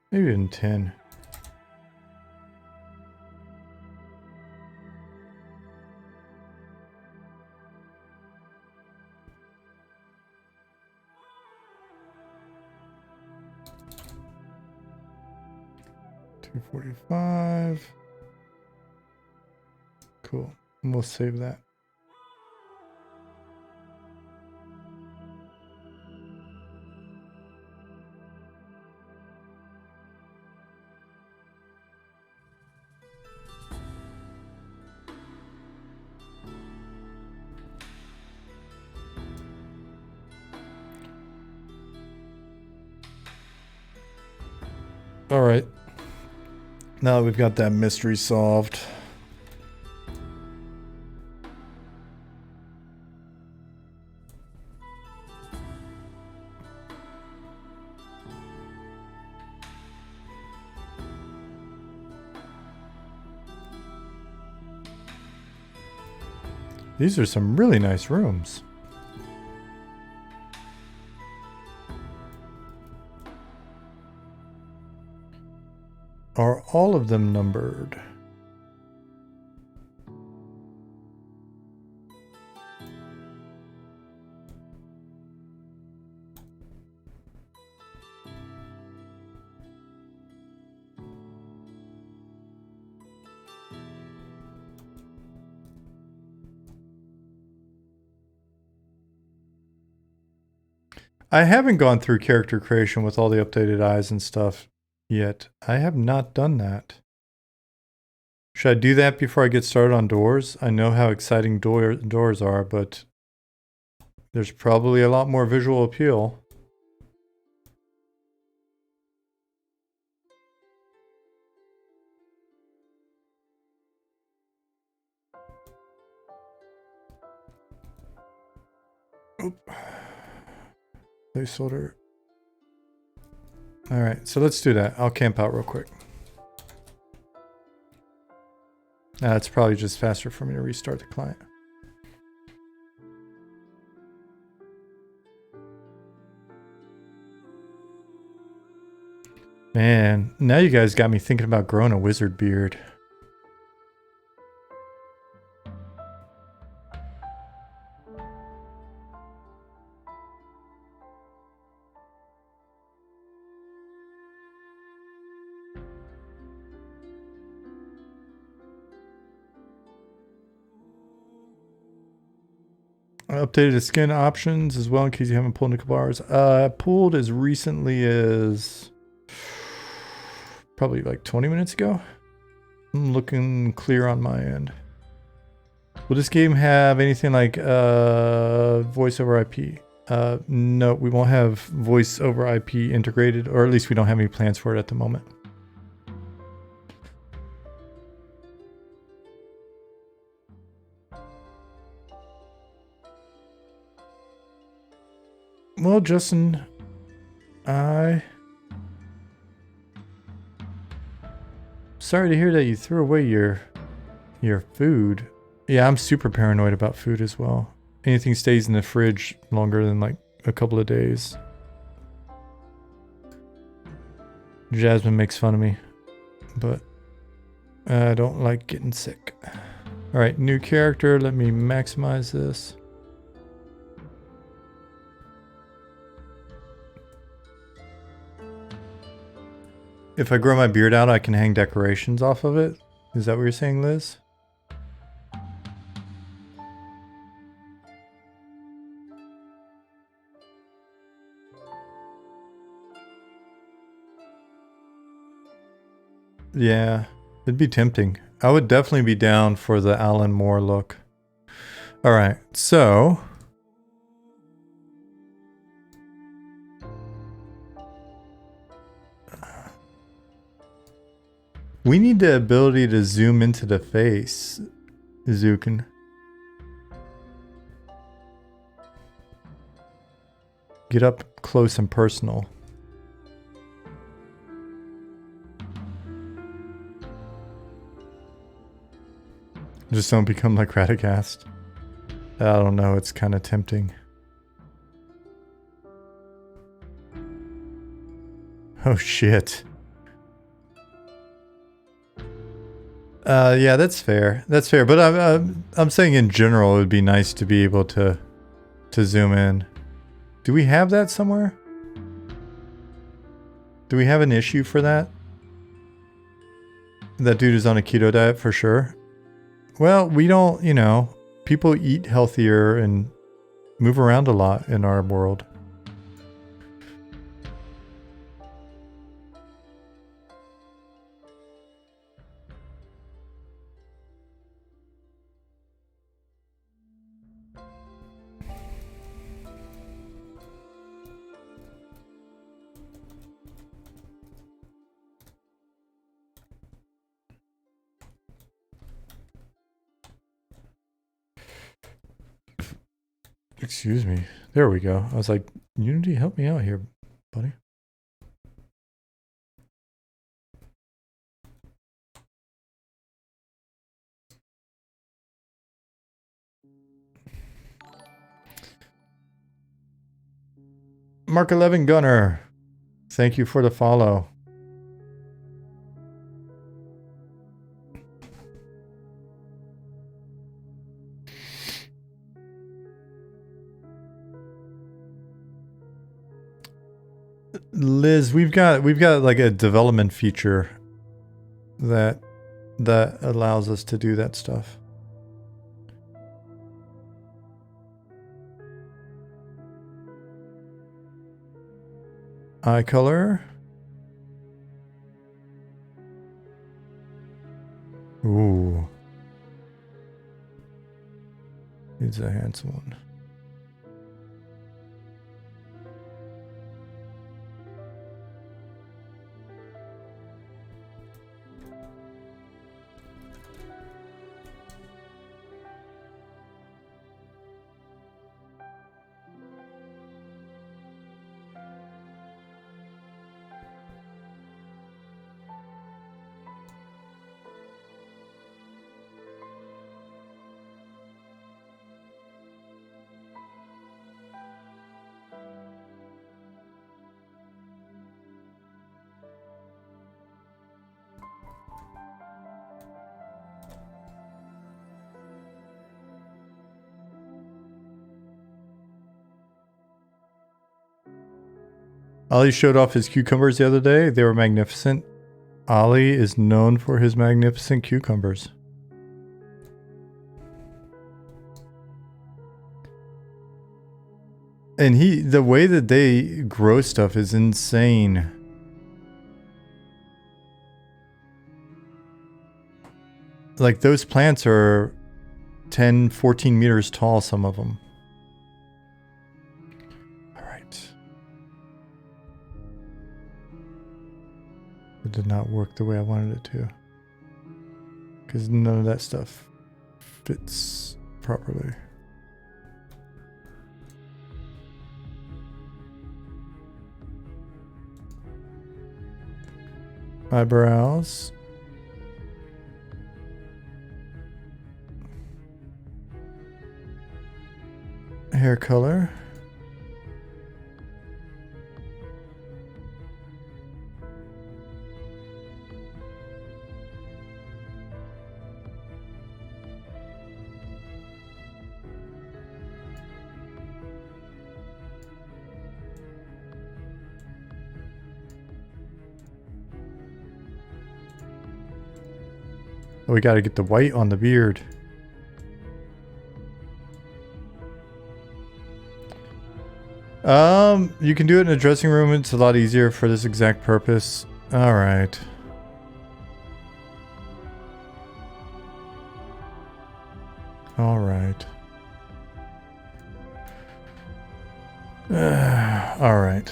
S1: Maybe even 10. $245. Cool. And we'll save that. All right. Now that we've got that mystery solved. These are some really nice rooms. Are all of them numbered? I haven't gone through character creation with all the updated eyes and stuff yet. I have not done that. Should I do that before I get started on doors? I know how exciting doors are, but there's probably a lot more visual appeal. Oop. Placeholder. All right, so let's do that. I'll camp out real quick. It's probably just faster for me to restart the client. Man, now you guys got me thinking about growing a wizard beard. I updated the skin options as well in case you haven't pulled in a couple hours. Pulled as recently as probably like 20 minutes ago. I'm looking clear on my end. Will this game have anything like voice over IP? No, we won't have voice over IP integrated, or at least we don't have any plans for it at the moment. Well, Justin, sorry to hear that you threw away your food. Yeah, I'm super paranoid about food as well. Anything stays in the fridge longer than like a couple of days. Jasmine makes fun of me, but I don't like getting sick. All right, new character. Let me maximize this. If I grow my beard out, I can hang decorations off of it. Is that what you're saying, Liz? Yeah, it'd be tempting. I would definitely be down for the Alan Moore look. All right, so we need the ability to zoom into the face, Zukin. Get up close and personal. Just don't become like Radagast. I don't know, it's kind of tempting. Oh shit. Yeah, that's fair. That's fair, but I'm saying in general it would be nice to be able to zoom in. Do we have that somewhere? Do we have an issue for that? That dude is on a keto diet for sure. Well, we don't, you know, people eat healthier and move around a lot in our world. Excuse me. There we go. I was like, Unity, help me out here, buddy. Mark 11 Gunner, thank you for the follow. Liz, we've got like a development feature that allows us to do that stuff. Eye color. Ooh. He's a handsome one. Ollie showed off his cucumbers the other day. They were magnificent. Ollie is known for his magnificent cucumbers. And the way that they grow stuff is insane. Like those plants are 10, 14 meters tall, some of them. All right. It did not work the way I wanted it to. Because none of that stuff fits properly. Eyebrows. Hair color. Oh, we got to get the white on the beard. You can do it in a dressing room. It's a lot easier for this exact purpose. All right. All right. All right.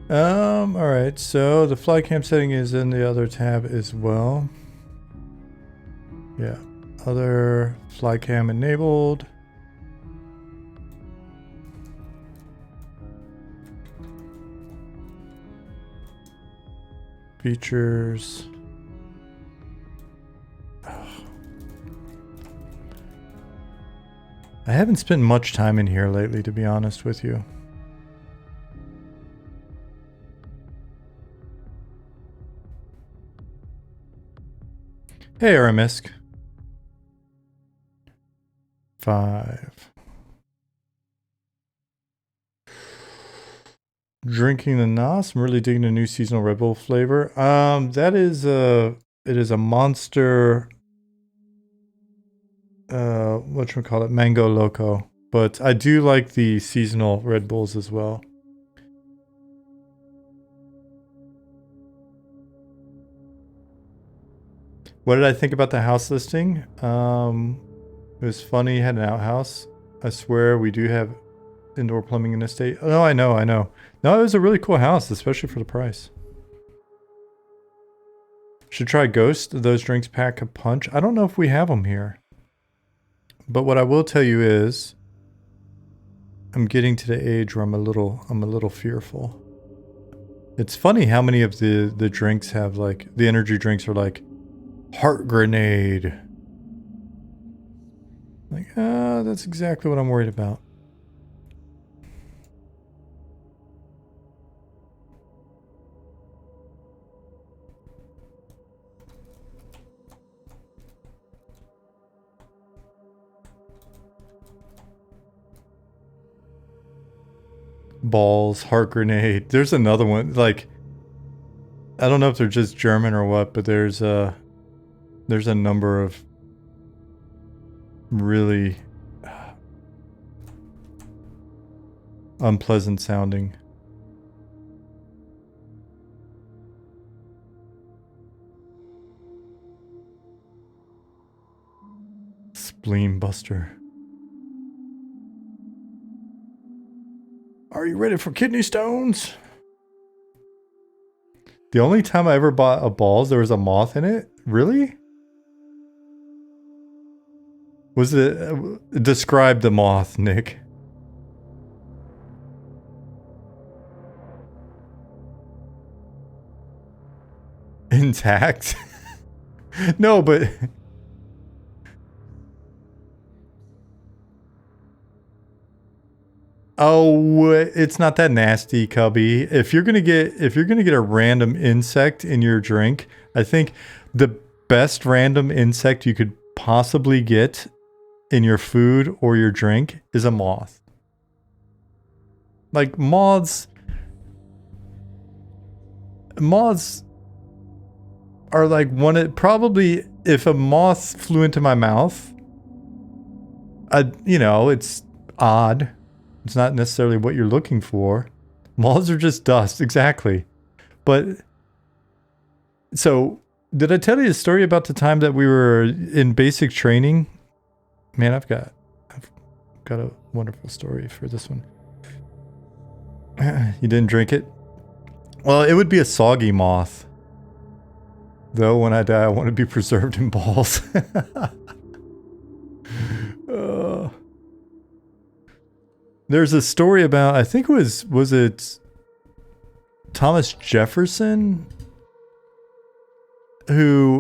S1: All right, so the fly cam setting is in the other tab as well. Yeah, other fly cam enabled. Features. I haven't spent much time in here lately, to be honest with you. Hey, Aramisk. 5. Drinking the Nos. I'm really digging the new seasonal Red Bull flavor. That is it is a monster. Whatchamacallit, Mango Loco. But I do like the seasonal Red Bulls as well. What did I think about the house listing? It was funny. Had an outhouse. I swear we do have indoor plumbing in the state. Oh, I know. No, it was a really cool house, especially for the price. Should try Ghost. Those drinks pack a punch. I don't know if we have them here. But what I will tell you is, getting to the age where I'm a little fearful. It's funny how many of the drinks have like, the energy drinks are like heart grenade. Like, that's exactly what I'm worried about. Balls, heart grenade. There's another one. Like, I don't know if they're just German or what, but there's a number of really unpleasant sounding. Spleen buster. Are you ready for kidney stones? The only time I ever bought a balls, there was a moth in it? Really? Was it... describe the moth, Nick. Intact? No, but... Oh, it's not that nasty, Cubby. If you're gonna get a random insect in your drink, I think the best random insect you could possibly get in your food or your drink is a moth. Like moths are like probably if a moth flew into my mouth, it's odd. It's not necessarily what you're looking for. Moths are just dust, exactly. But so, did I tell you a story about the time that we were in basic training? Man, I've got a wonderful story for this one. You didn't drink it? Well, it would be a soggy moth. Though when I die, I want to be preserved in balls. There's a story about, I think it was it Thomas Jefferson? Who,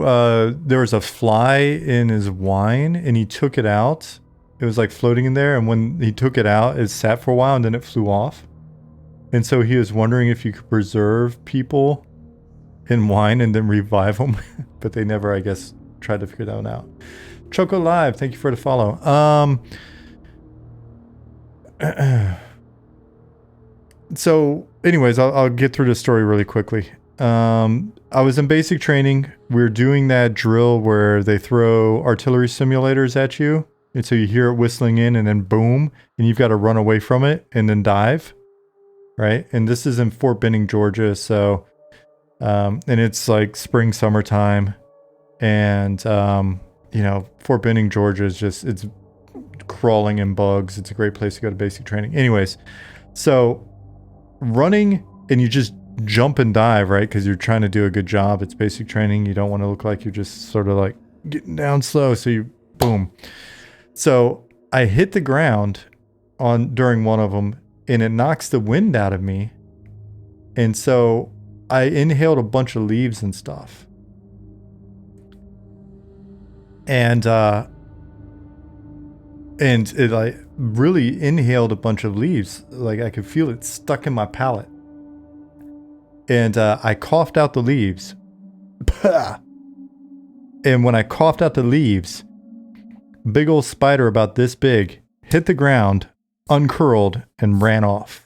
S1: there was a fly in his wine and he took it out. It was like floating in there, and when he took it out, it sat for a while and then it flew off. And so he was wondering if you could preserve people in wine and then revive them. But they never, I guess, tried to figure that one out. Choco Live, thank you for the follow. So anyways, I'll get through the story really quickly. I was in basic training. We were doing that drill where they throw artillery simulators at you. And so you hear it whistling in and then boom, and you've got to run away from it and then dive. Right. And this is in Fort Benning, Georgia. So, and it's like spring, summertime. And, Fort Benning, Georgia is it's crawling in bugs. It's a great place to go to basic training. Anyways, so running and you just jump and dive, right? Because you're trying to do a good job. It's basic training. You don't want to look like you're just sort of like getting down slow. So you boom. So I hit the ground during one of them and it knocks the wind out of me. And so I inhaled a bunch of leaves and stuff. And it like really inhaled a bunch of leaves. Like I could feel it stuck in my palate. And I coughed out the leaves. And when I coughed out the leaves, big old spider about this big hit the ground, uncurled, and ran off.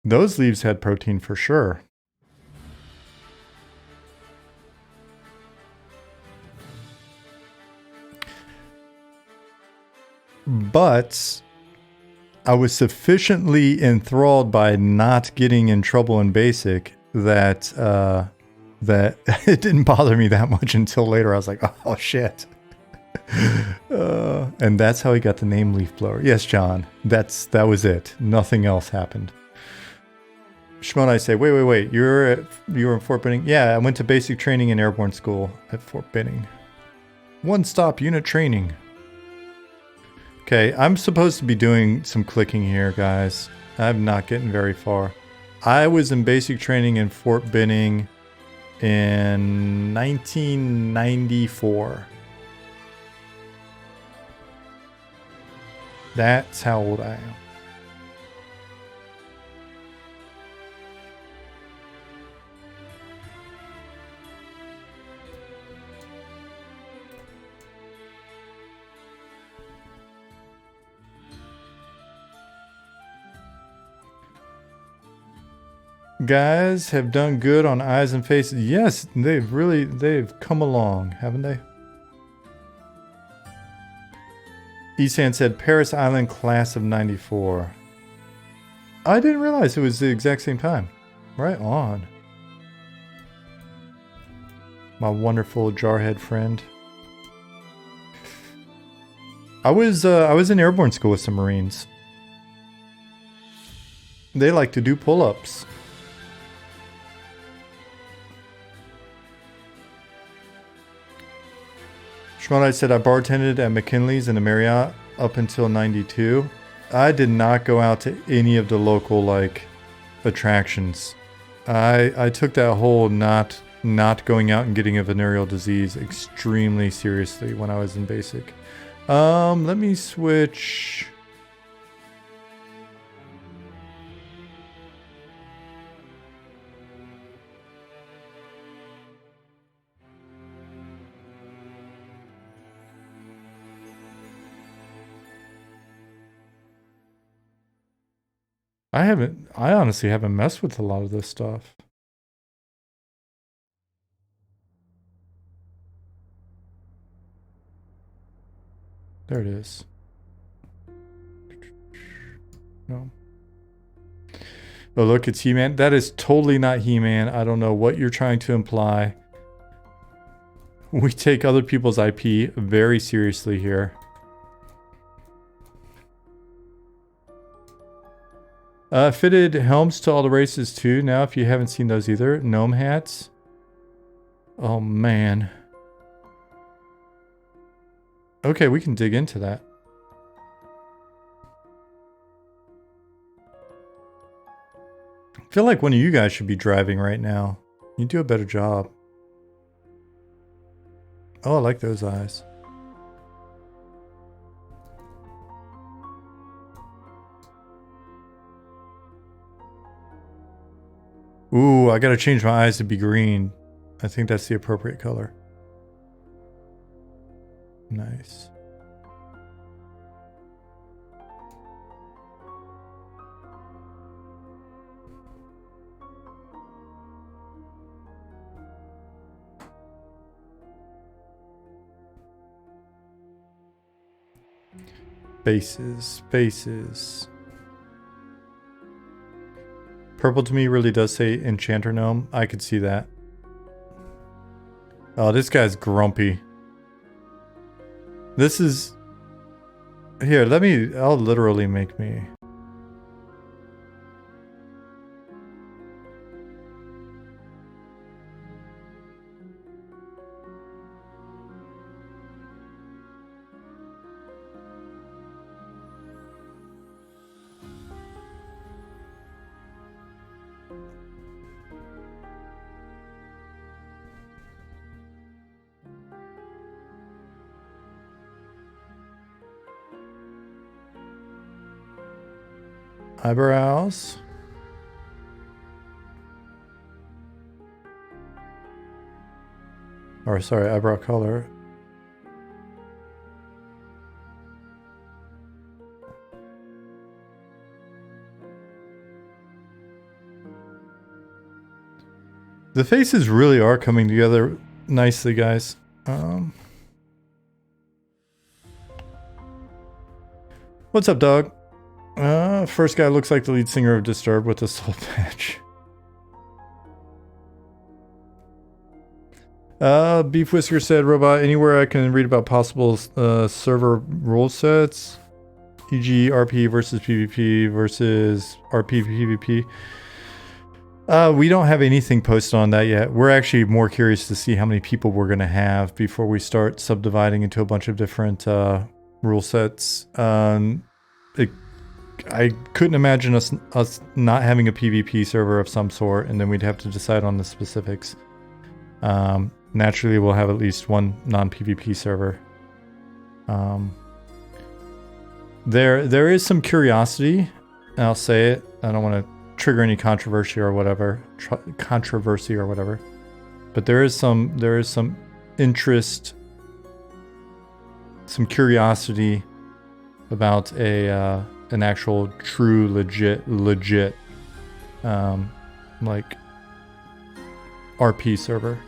S1: Those leaves had protein for sure. But I was sufficiently enthralled by not getting in trouble in basic that it didn't bother me that much until later. I was like, oh shit. And that's how he got the name Leaf Blower. Yes, John, that was it. Nothing else happened. Shimon, I say, wait. You were in Fort Benning? Yeah, I went to basic training in airborne school at Fort Benning. One-stop unit training. Okay, I'm supposed to be doing some clicking here, guys. I'm not getting very far. I was in basic training in Fort Benning in 1994. That's how old I am. Guys have done good on eyes and faces. Yes, they've come along, haven't they? Esan said Paris Island class of 94. I didn't realize it was the exact same time. Right on. My wonderful jarhead friend. I was in airborne school with some Marines. They like to do pull-ups. Schmonite said, I bartended at McKinley's in the Marriott up until 92. I did not go out to any of the local, like, attractions. I took that whole not going out and getting a venereal disease extremely seriously when I was in basic. Let me switch. I honestly haven't messed with a lot of this stuff. There it is. No. Oh, look, it's He-Man. That is totally not He-Man. I don't know what you're trying to imply. We take other people's IP very seriously here. Fitted helms to all the races too. Now, if you haven't seen those either. Gnome hats. Oh, man. Okay, we can dig into that. I feel like one of you guys should be driving right now. You do a better job. Oh, I like those eyes. Ooh, I gotta change my eyes to be green. I think that's the appropriate color. Nice. Faces. Purple to me really does say Enchanter Gnome. I could see that. Oh, this guy's grumpy. This is... Here, I'll literally make me... Eyebrows. Or sorry, eyebrow color. The faces really are coming together nicely, guys. What's up, dog? First guy looks like the lead singer of Disturbed with a soul patch. Beef Whisker said, Robot, anywhere I can read about possible server rule sets, e.g. RP versus PvP versus RP PvP. We don't have anything posted on that yet. We're actually more curious to see how many people we're going to have before we start subdividing into a bunch of different rule sets. I couldn't imagine us not having a PvP server of some sort, and then we'd have to decide on the specifics. Naturally, we'll have at least one non-PvP server. There is some curiosity, and I'll say it. I don't want to trigger any controversy or whatever. But there is some interest, some curiosity about an actual true legit like RP server.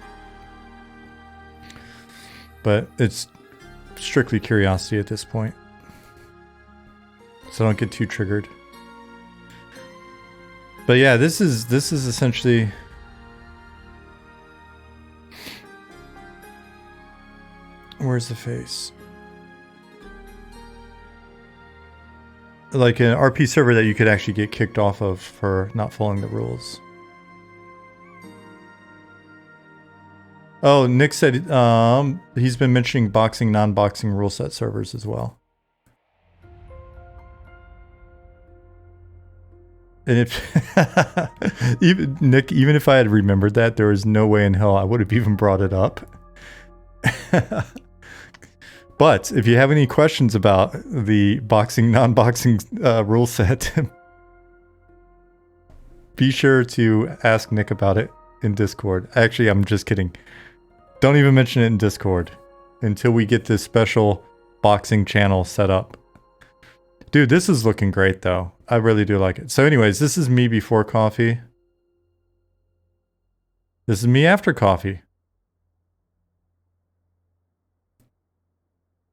S1: But it's strictly curiosity at this point. So don't get too triggered. But yeah, this is essentially where's the face? Like an RP server that you could actually get kicked off of for not following the rules. Oh, Nick said he's been mentioning boxing, non-boxing rule set servers as well. And if even if I had remembered that, there was no way in hell I would have even brought it up. But if you have any questions about the boxing, non-boxing rule set, be sure to ask Nick about it in Discord. Actually, I'm just kidding. Don't even mention it in Discord until we get this special boxing channel set up. Dude, this is looking great though. I really do like it. So anyways, this is me before coffee. This is me after coffee.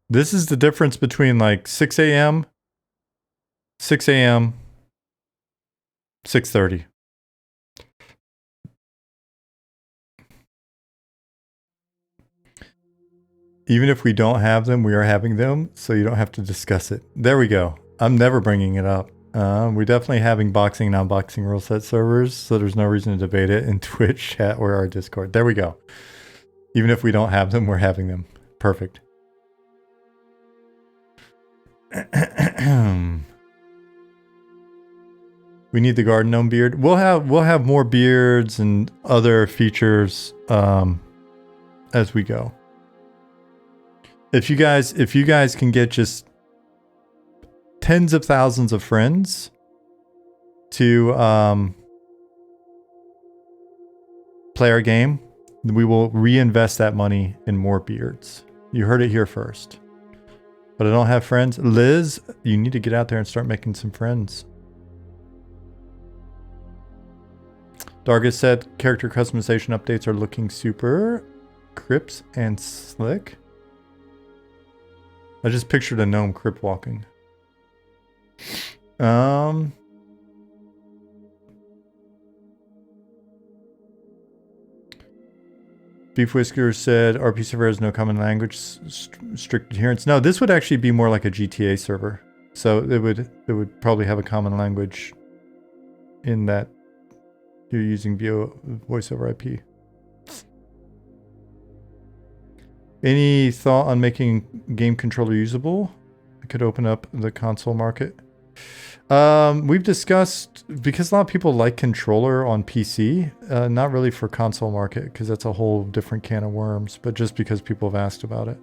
S1: This is the difference between like 6 a.m., 6 a.m., 6:30. Even if we don't have them, we are having them, so you don't have to discuss it. There we go. I'm never bringing it up. We're definitely having boxing, non-boxing rule set servers, so there's no reason to debate it in Twitch chat or our Discord. There we go. Even if we don't have them, we're having them. Perfect. We need the garden gnome beard. We'll have more beards and other features as we go. If you guys can get just tens of thousands of friends to play our game, we will reinvest that money in more beards. You heard it here first. But I don't have friends. Liz, you need to get out there and start making some friends. Dargus said character customization updates are looking super crisp and slick. I just pictured a gnome crip walking. Beef Whisker said RP server has no common language, strict adherence. No, this would actually be more like a GTA server. So it would probably have a common language in that you're using voice over IP. Any thought on making game controller usable? I could open up the console market. We've discussed, because a lot of people like controller on PC, not really for console market, because that's a whole different can of worms, but just because people have asked about it.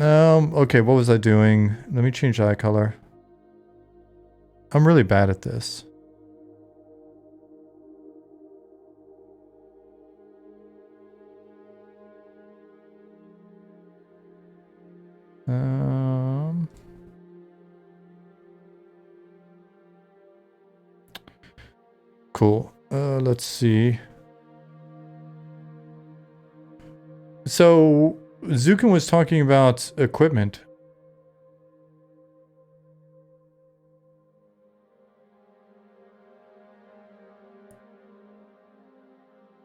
S1: Okay, what was I doing? Let me change eye color. I'm really bad at this. Cool. Let's see. So Zukin was talking about equipment.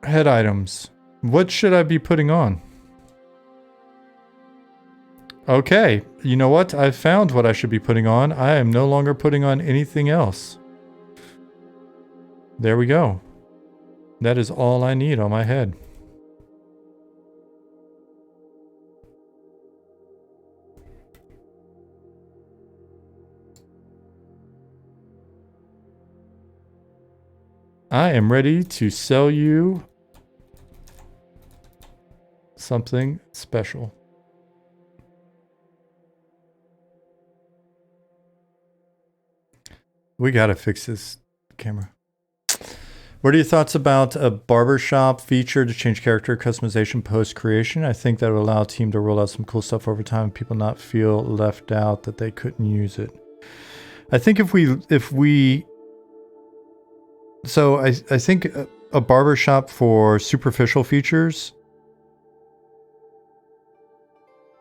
S1: Head items. What should I be putting on? Okay, you know what? I've found what I should be putting on. I am no longer putting on anything else. There we go. That is all I need on my head. I am ready to sell you something special. We gotta fix this camera. What are your thoughts about a barbershop feature to change character customization post-creation? I think that would allow a team to roll out some cool stuff over time and people not feel left out that they couldn't use it. I think if we so I think a barbershop for superficial features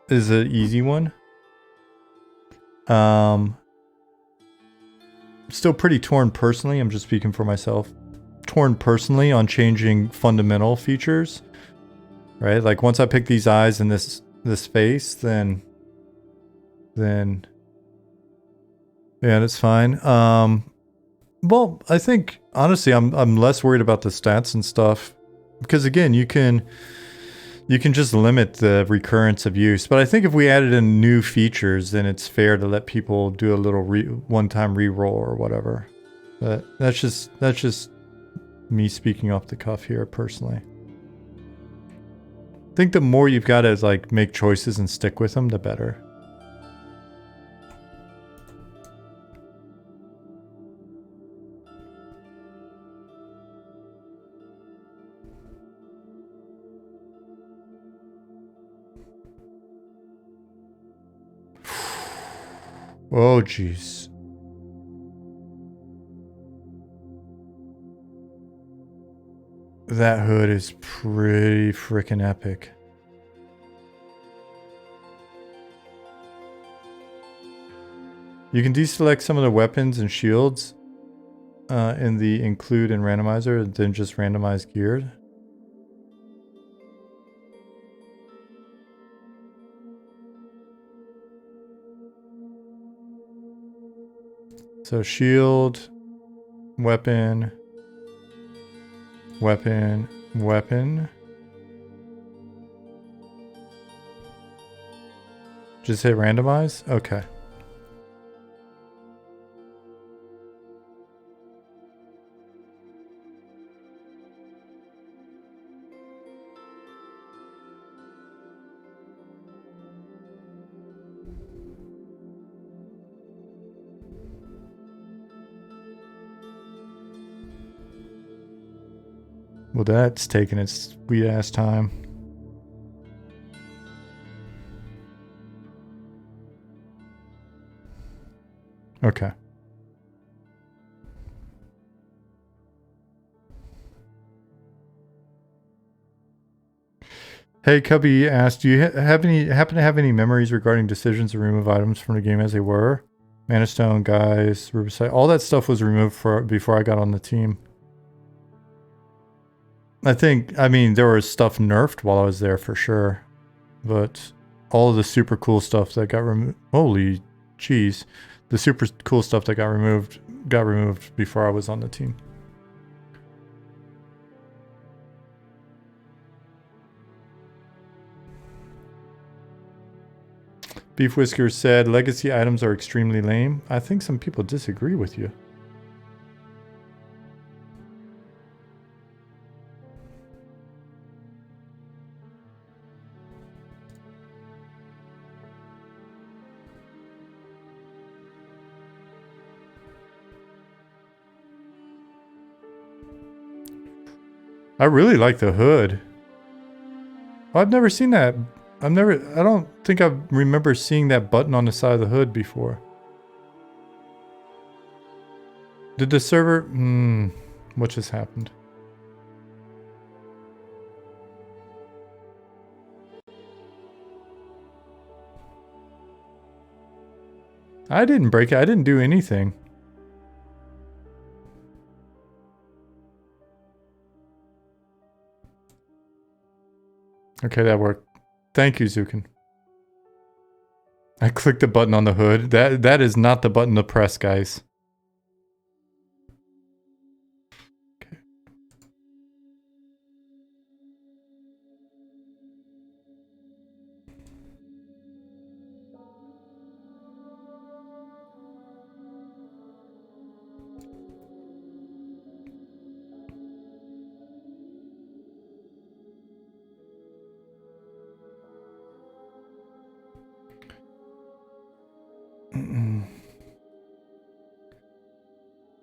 S1: is an easy one. Still pretty torn personally. I'm just speaking for myself. Torn personally on changing fundamental features, right? Like once I pick these eyes and this face, then yeah, that's fine. Well, I think honestly, I'm less worried about the stats and stuff because again, you can just limit the recurrence of use. But I think if we added in new features, then it's fair to let people do a little one-time reroll or whatever. But that's just me speaking off the cuff here personally. I think the more you've got to like make choices and stick with them, the better. Oh, jeez. That hood is pretty freaking epic. You can deselect some of the weapons and shields in the include and randomizer, and then just randomize geared. So shield, weapon, weapon, weapon. Just hit randomize? Okay. Well, that's taking its sweet ass time. Okay. Hey, Cubby asked, do you happen to have any memories regarding decisions to remove items from the game as they were? Mana Stone, guys, Riverside, all that stuff was removed before I got on the team. I mean, there was stuff nerfed while I was there for sure, but all of the super cool stuff that got removed, holy jeez, the super cool stuff that got removed before I was on the team. Beef Whisker said, legacy items are extremely lame. I think some people disagree with you. I really like the hood. I've never seen that. I don't think I remember seeing that button on the side of the hood before. Did the server... what just happened? I didn't break it. I didn't do anything. Okay, that worked. Thank you, Zukin. I clicked the button on the hood. That is not the button to press, guys. Okay.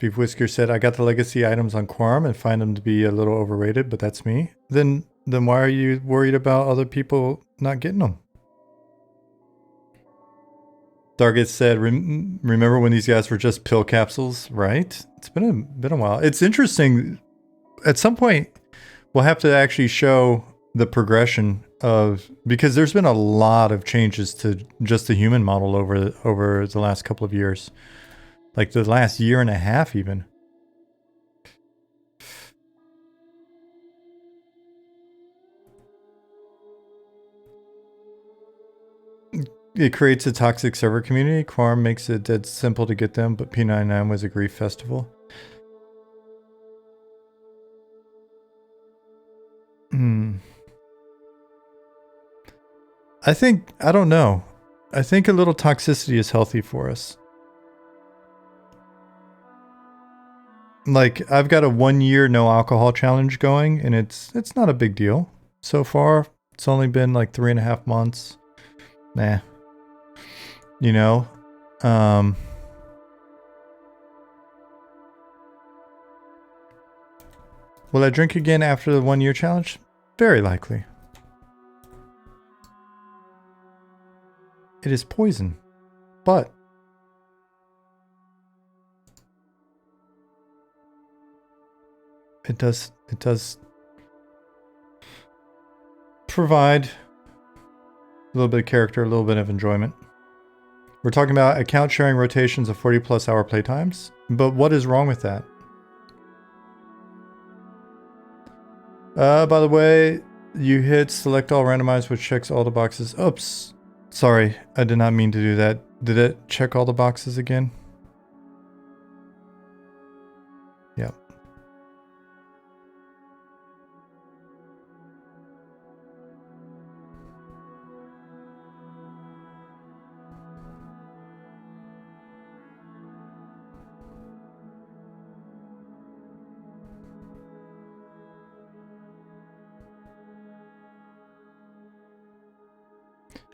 S1: Beef Whisker said, I got the legacy items on Quorum and find them to be a little overrated, but that's me. Then why are you worried about other people not getting them? Dargit said, remember when these guys were just pill capsules, right? It's been a while. It's interesting. At some point, we'll have to actually show the progression of, because there's been a lot of changes to just the human model over the last couple of years. Like the last year and a half even. It creates a toxic server community. Quorum makes it dead simple to get them, but P99 was a grief festival. I don't know. I think a little toxicity is healthy for us. Like, I've got a 1 year no alcohol challenge going, and it's not a big deal. So far, it's only been like 3.5 months. Nah. You know? Will I drink again after the 1 year challenge? Very likely. It is poison. But it does provide a little bit of character, a little bit of enjoyment. We're talking about account sharing rotations of 40+ hour playtimes, but what is wrong with that? By the way, you hit select all randomize, which checks all the boxes. Oops. Sorry, I did not mean to do that. Did it check all the boxes again? Yep.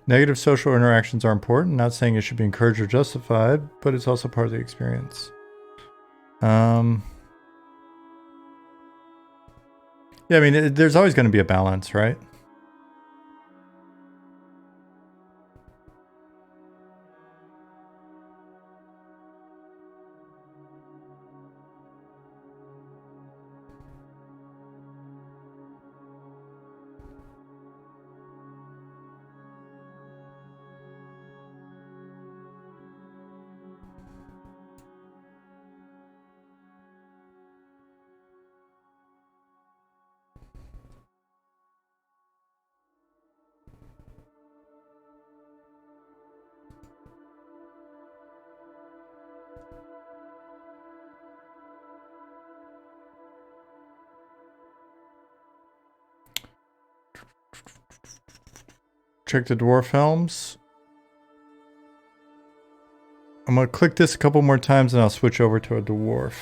S1: Negative social interactions are important. Not saying it should be encouraged or justified, but it's also part of the experience. Yeah, I mean, there's always going to be a balance, right? Check the dwarf helms. I'm going to click this a couple more times and I'll switch over to a dwarf.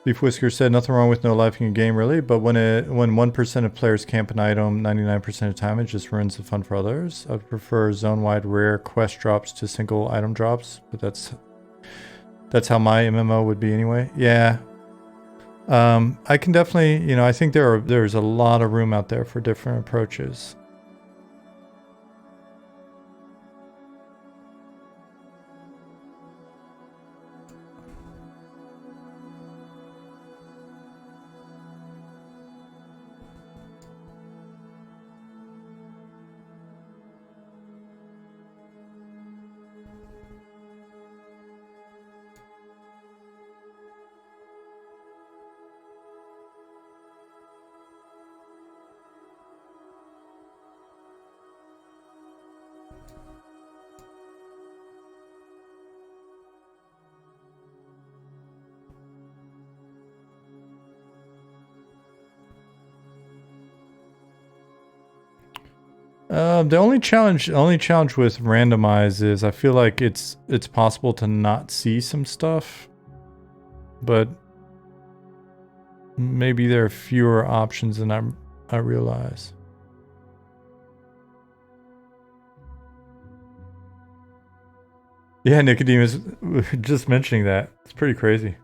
S1: Beef Whisker said nothing wrong with no lifing a game really, but when 1% of players camp an item 99% of the time, it just ruins the fun for others. I prefer zone-wide rare quest drops to single item drops, but that's how my MMO would be anyway. Yeah. I can definitely, I think there's a lot of room out there for different approaches. The only challenge with randomize is I feel like it's possible to not see some stuff, but maybe there are fewer options than I realize. Yeah, Nicodemus, just mentioning that. It's pretty crazy.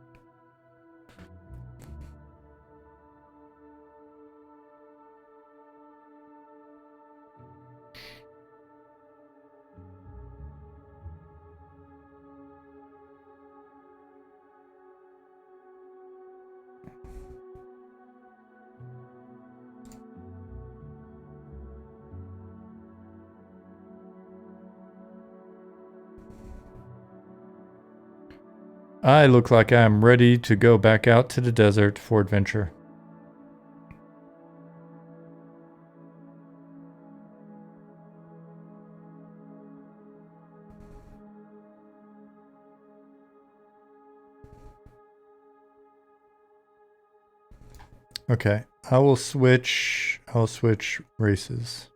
S1: I look like I'm ready to go back out to the desert for adventure. Okay, I'll switch races.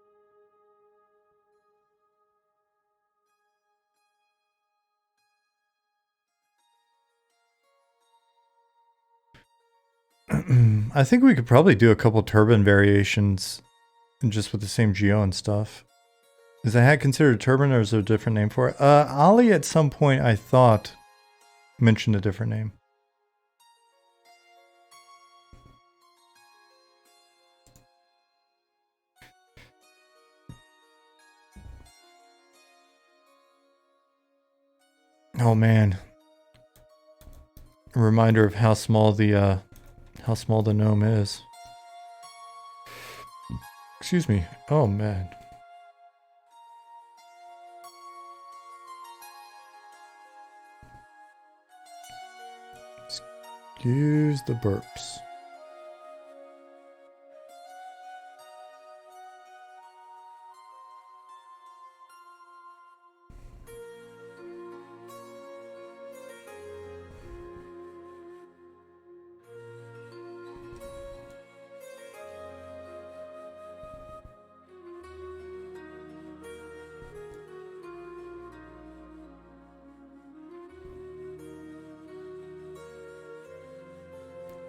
S1: I think we could probably do a couple turban variations just with the same geo and stuff. Is the hat considered a turban or is there a different name for it? Ollie at some point I thought mentioned a different name. Oh man. A reminder of how small the gnome is. Excuse me. Oh man. Excuse the burps.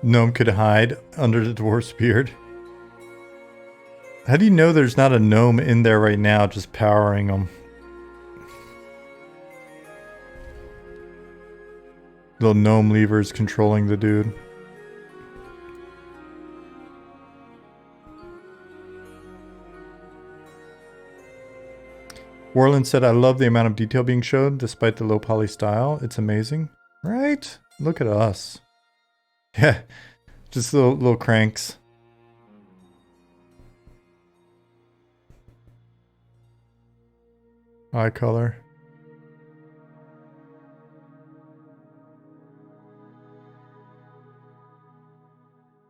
S1: Gnome could hide under the dwarf's beard. How do you know there's not a gnome in there right now just powering them? Little gnome levers controlling the dude. Warland said, I love the amount of detail being shown despite the low poly style. It's amazing. Right? Look at us. Yeah, just little cranks. Eye color.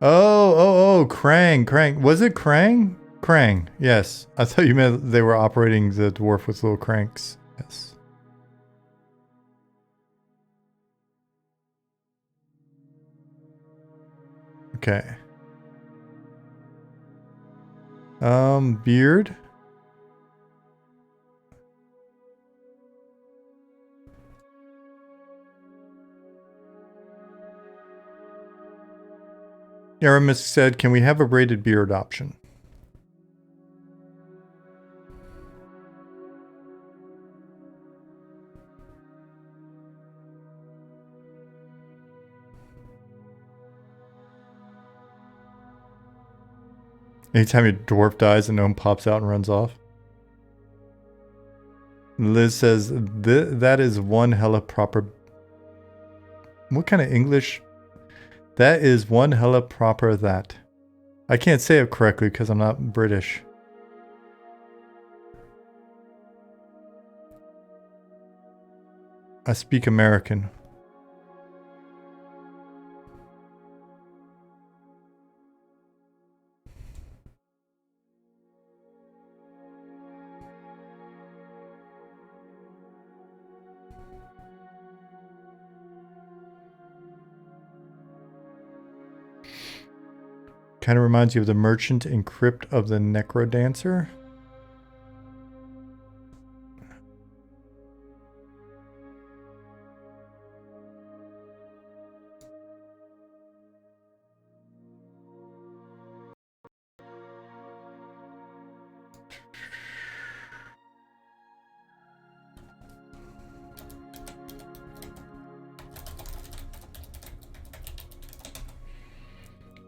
S1: Oh, Krang. Was it Krang? Krang, yes. I thought you meant they were operating the dwarf with little cranks. Yes. Okay. Beard. Aramis said, can we have a braided beard option? Anytime your dwarf dies, a gnome pops out and runs off. Liz says, that is one hella proper... What kind of English? That is one hella proper that. I can't say it correctly because I'm not British. I speak American. Kind of reminds you of the merchant and crypt of the Necrodancer.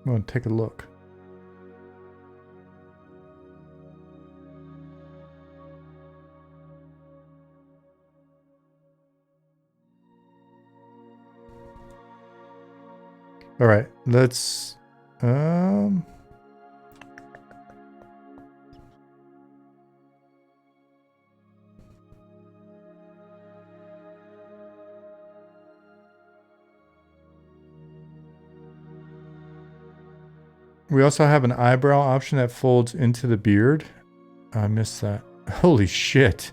S1: I'm gonna take a look. All right, let's we also have an eyebrow option that folds into the beard. I missed that. Holy shit.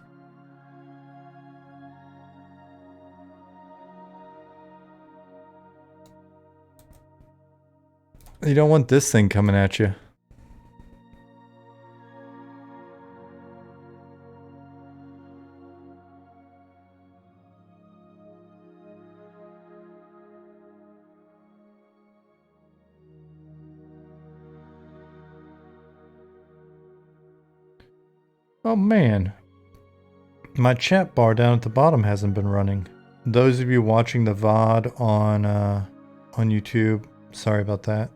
S1: You don't want this thing coming at you. Oh man. My chat bar down at the bottom hasn't been running. Those of you watching the VOD on YouTube, sorry about that.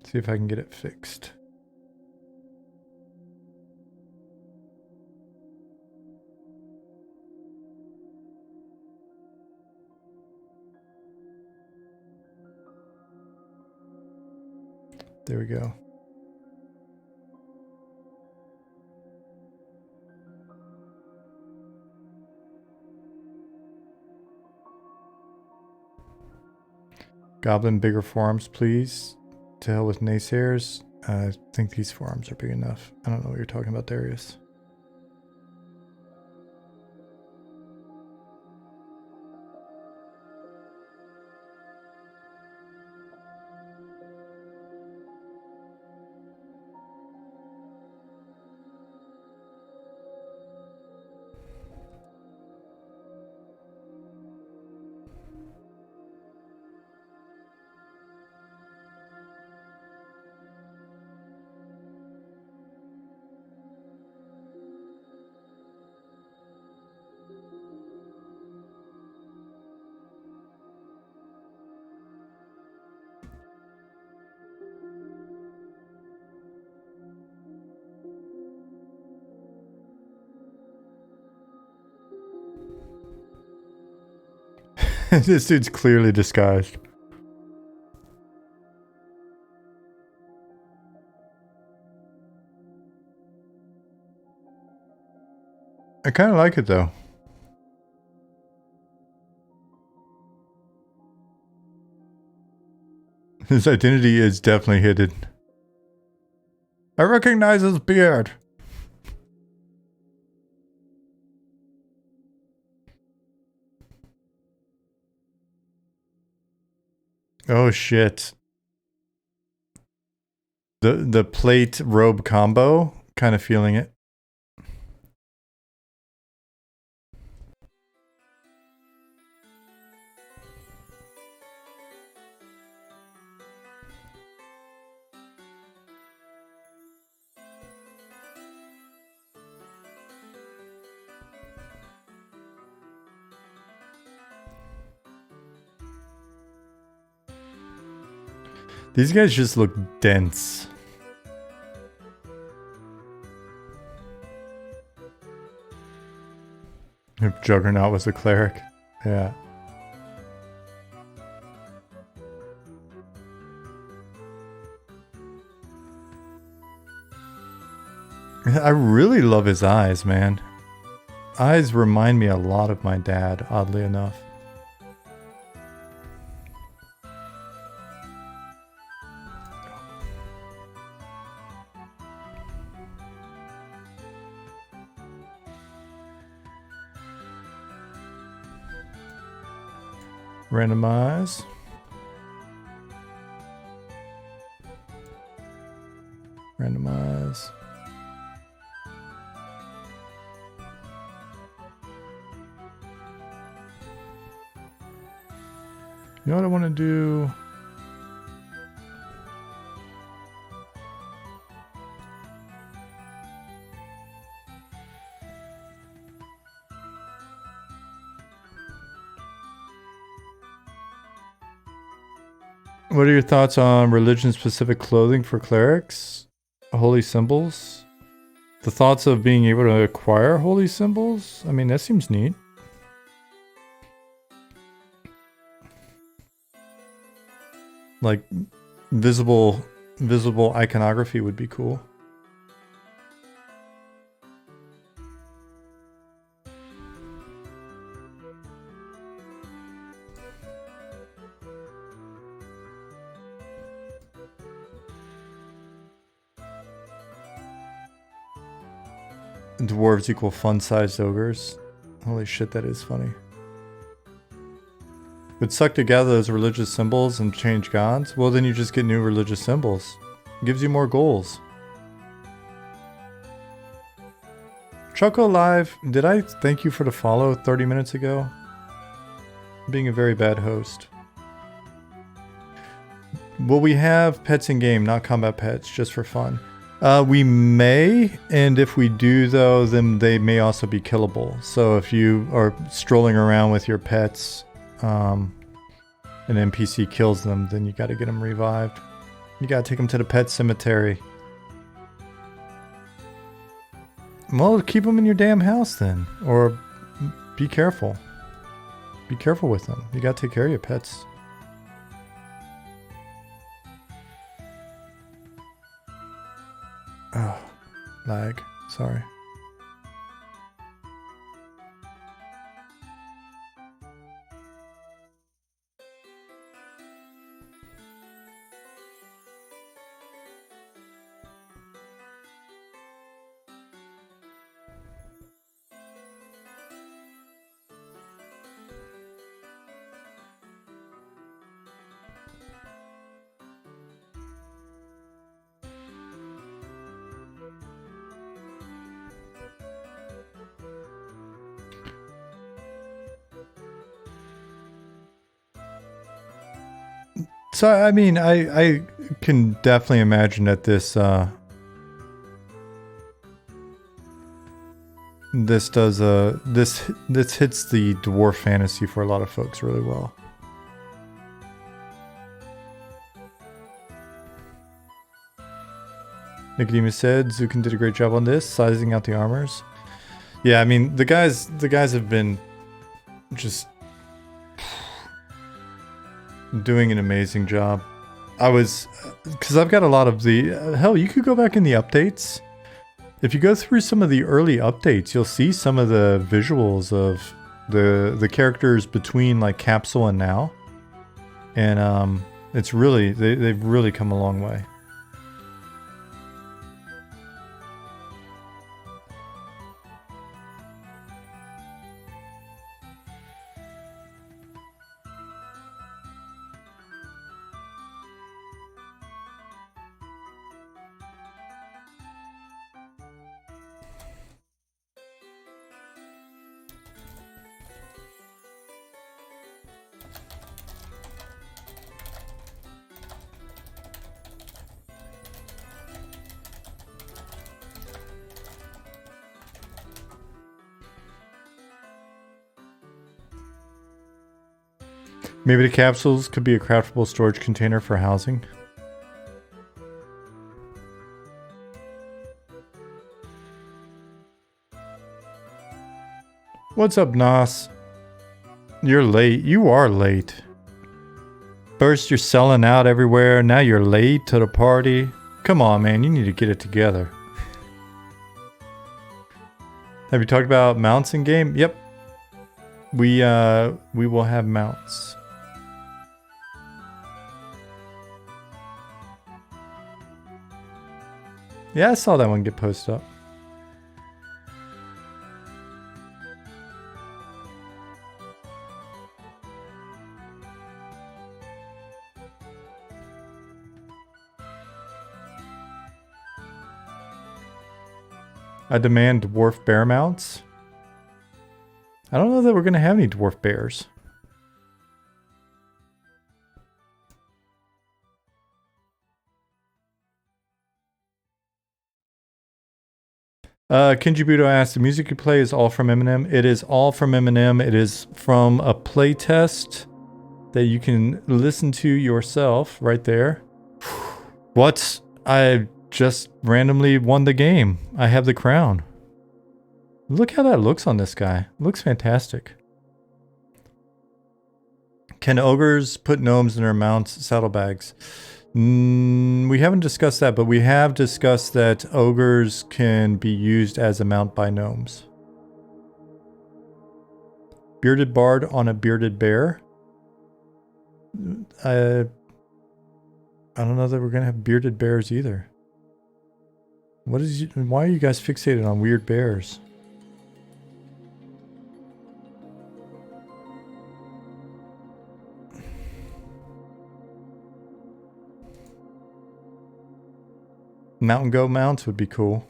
S1: See if I can get it fixed. There we go. Goblin, bigger forearms, please. To hell with naysayers. I think these forearms are big enough. I don't know what you're talking about, Darius. This dude's clearly disguised. I kind of like it though. His identity is definitely hidden. I recognize his beard. Oh shit. The plate robe combo, kind of feeling it. These guys just look dense. If Juggernaut was a cleric. Yeah. I really love his eyes, man. Eyes remind me a lot of my dad, oddly enough. Randomize. Randomize. You know what I want to do? What are your thoughts on religion-specific clothing for clerics? Holy symbols? The thoughts of being able to acquire holy symbols? I mean, that seems neat. Like, visible iconography would be cool. Dwarves equal fun-sized ogres. Holy shit, that is funny. Would suck to gather those religious symbols and change gods? Well, then you just get new religious symbols. Gives you more goals. Choco Live, did I thank you for the follow 30 minutes ago? Being a very bad host. Will we have pets in game, not combat pets, just for fun? We may, and if we do though, then they may also be killable. So if you are strolling around with your pets, an NPC kills them, then you gotta get them revived. You gotta take them to the pet cemetery. Well, keep them in your damn house then, or be careful. Be careful with them. You gotta take care of your pets. Oh, lag. Sorry. So, I mean, I can definitely imagine that this hits the dwarf fantasy for a lot of folks really well. Nicodemus said Zukin did a great job on this, sizing out the armors. Yeah, I mean, the guys have been just doing an amazing job. Because I've got a lot of the, hell, you could go back in the updates. If you go through some of the early updates, you'll see some of the visuals of the characters between like Capsule and now. And it's really, they've really come a long way. Maybe the capsules could be a craftable storage container for housing. What's up, Nas? You're late. You are late. First you're selling out everywhere, now you're late to the party. Come on, man, you need to get it together. Have you talked about mounts in game? Yep. We will have mounts. Yeah, I saw that one get posted up. I demand dwarf bear mounts. I don't know that we're going to have any dwarf bears. Kinjibuto asked, the music you play is all from Eminem? It is all from Eminem. It is from a playtest that you can listen to yourself right there. What? I just randomly won the game. I have the crown. Look how that looks on this guy. It looks fantastic. Can ogres put gnomes in their mounts' saddlebags? We haven't discussed that, but we have discussed that ogres can be used as a mount by gnomes. Bearded bard on a bearded bear. I don't know that we're gonna have bearded bears either. Why are you guys fixated on weird bears? Mountain goat mounts would be cool.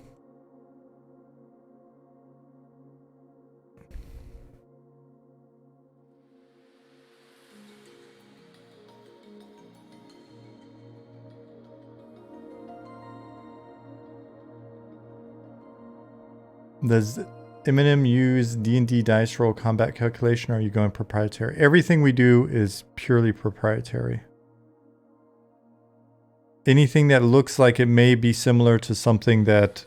S1: Does Eminem use D&D dice roll combat calculation, or are you going proprietary? Everything we do is purely proprietary. Anything that looks like it may be similar to something that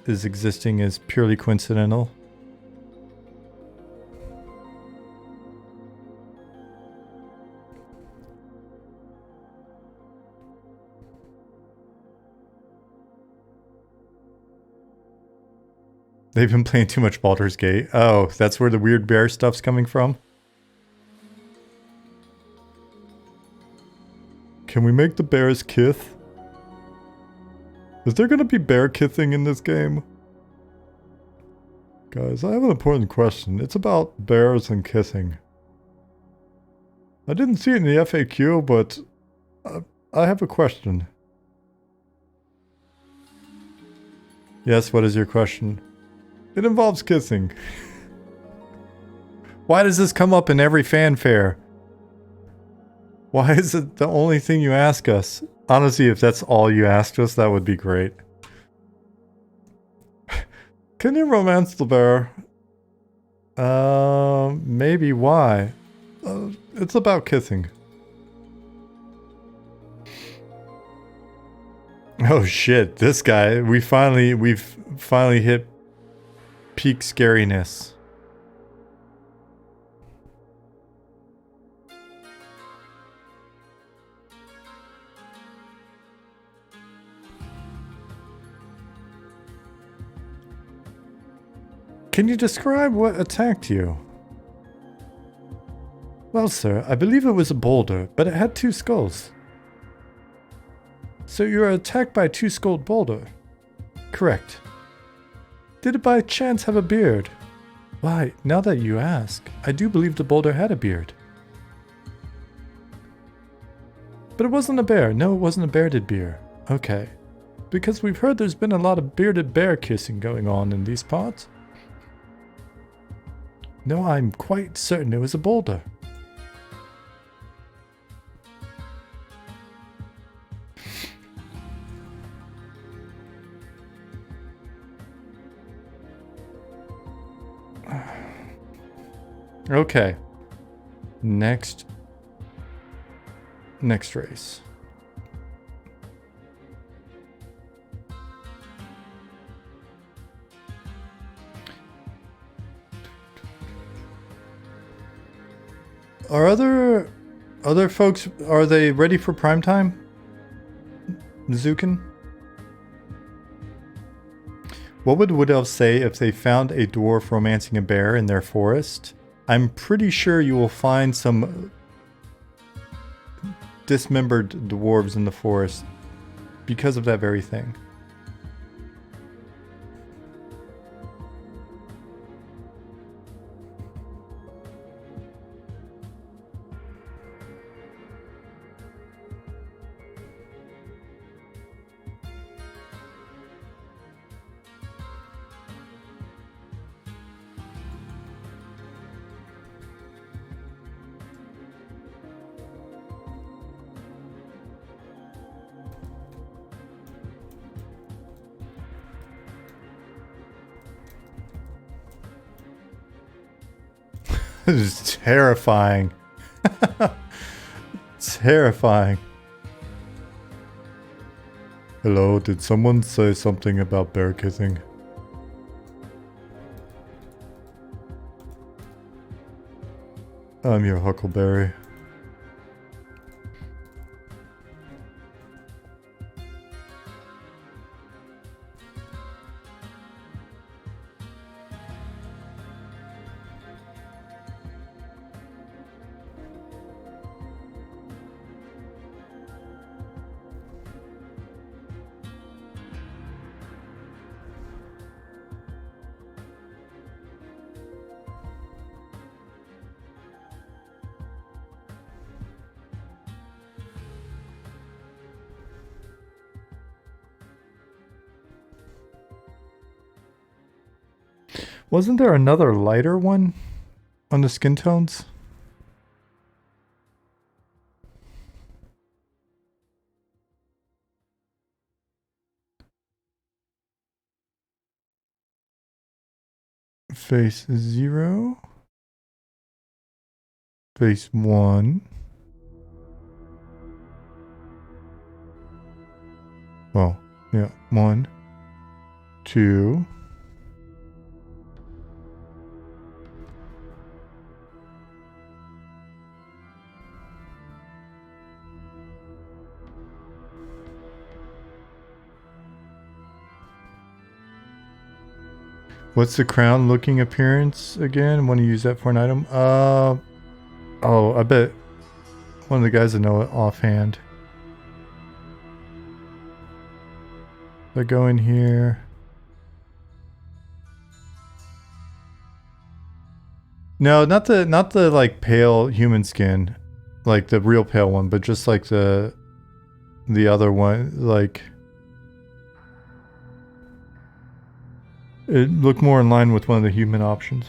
S1: is existing is purely coincidental. They've been playing too much Baldur's Gate. Oh, that's where the weird bear stuff's coming from? Can we make the bears kith? Is there gonna be bear kithing in this game? Guys, I have an important question. It's about bears and kissing. I didn't see it in the FAQ, but I have a question. Yes, what is your question? It involves kissing. Why does this come up in every fanfare? Why is it the only thing you ask us? Honestly, if that's all you asked us, that would be great. Can you romance the bear? Maybe. Why? It's about kissing. Oh shit, this guy. We've finally hit peak scariness. Can you describe what attacked you? Well, sir, I believe it was a boulder, but it had 2 skulls. So you were attacked by a 2-skulled boulder? Correct. Did it by chance have a beard? Why, now that you ask, I do believe the boulder had a beard. But it wasn't a bear. No, it wasn't a bearded bear. Okay. Because we've heard there's been a lot of bearded bear kissing going on in these parts. No, I'm quite certain it was a boulder. Okay. Next race. Are other folks, are they ready for prime time? Zukin? What would Wood Elves say if they found a dwarf romancing a bear in their forest? I'm pretty sure you will find some dismembered dwarves in the forest because of that very thing. This is terrifying. Terrifying. Hello, did someone say something about bear kissing? I'm your Huckleberry. Wasn't there another lighter one on the skin tones? Face 0. Face 1. Well, yeah. 1, 2. What's the crown looking appearance again? Want to use that for an item? Oh, I bet one of the guys that know it offhand. I go in here. No, not the like pale human skin, like the real pale one, but just like the other one, like it looked more in line with one of the human options.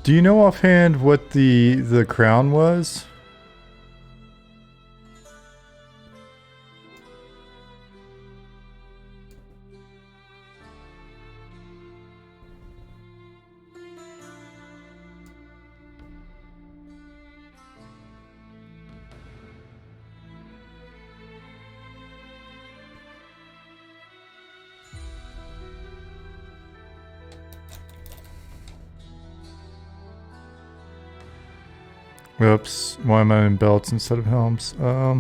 S1: Do you know offhand what the crown was? Oops, why am I in belts instead of helms? Oh,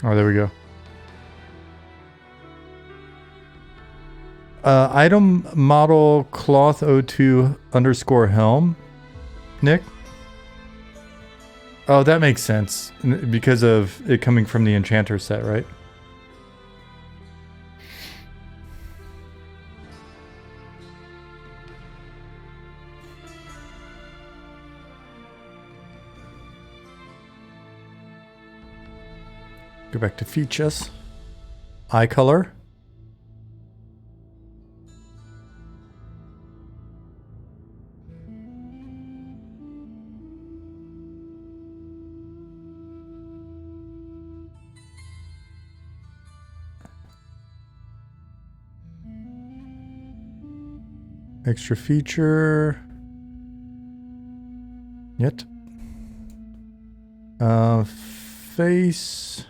S1: there we go. Item model cloth 02 underscore helm. Nick? Oh, that makes sense. Because of it coming from the enchanter set, right? Go back to features. Eye color. Extra feature. Yet. Face.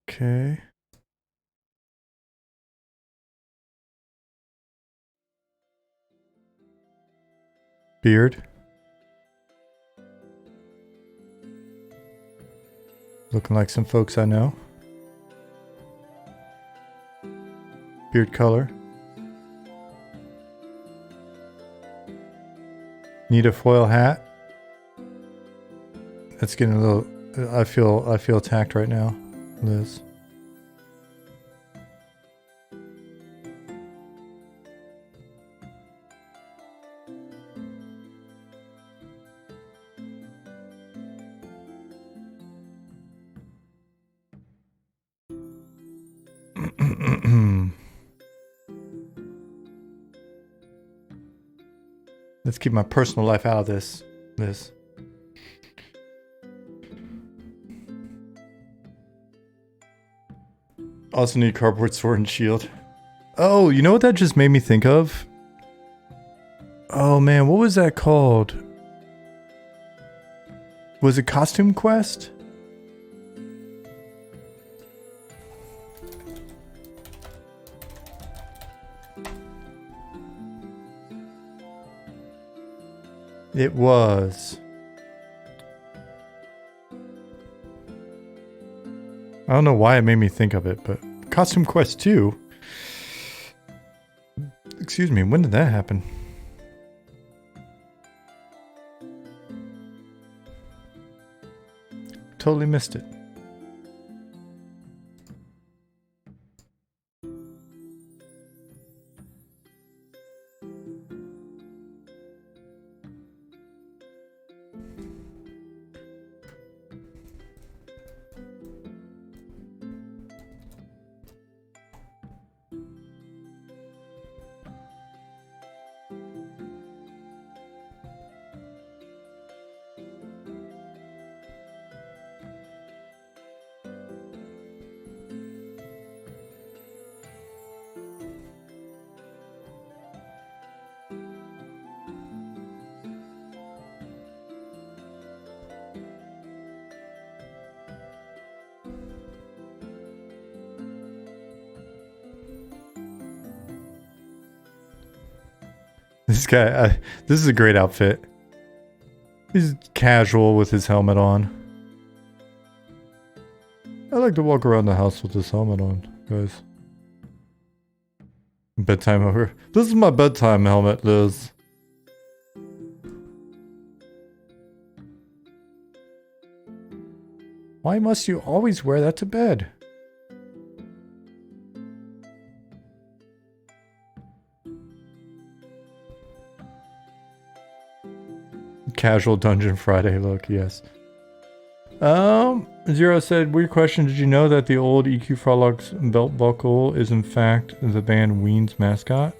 S1: Okay. Beard. Looking like some folks I know. Beard color. Need a foil hat? That's getting a little... I feel attacked right now, Liz. Let's keep my personal life out of this, Liz. Also need cardboard sword and shield. Oh, you know what that just made me think of? Oh man, what was that called? Was it Costume Quest? It was. I don't know why it made me think of it, but Costume Quest 2. Excuse me, when did that happen? Totally missed it. This guy, this is a great outfit. He's casual with his helmet on. I like to walk around the house with this helmet on, guys. Bedtime over. This is my bedtime helmet, Liz. Why must you always wear that to bed? Casual Dungeon Friday look, yes. Zero said, weird question, did you know that the old EQ Frolog's belt buckle is in fact the band Ween's mascot?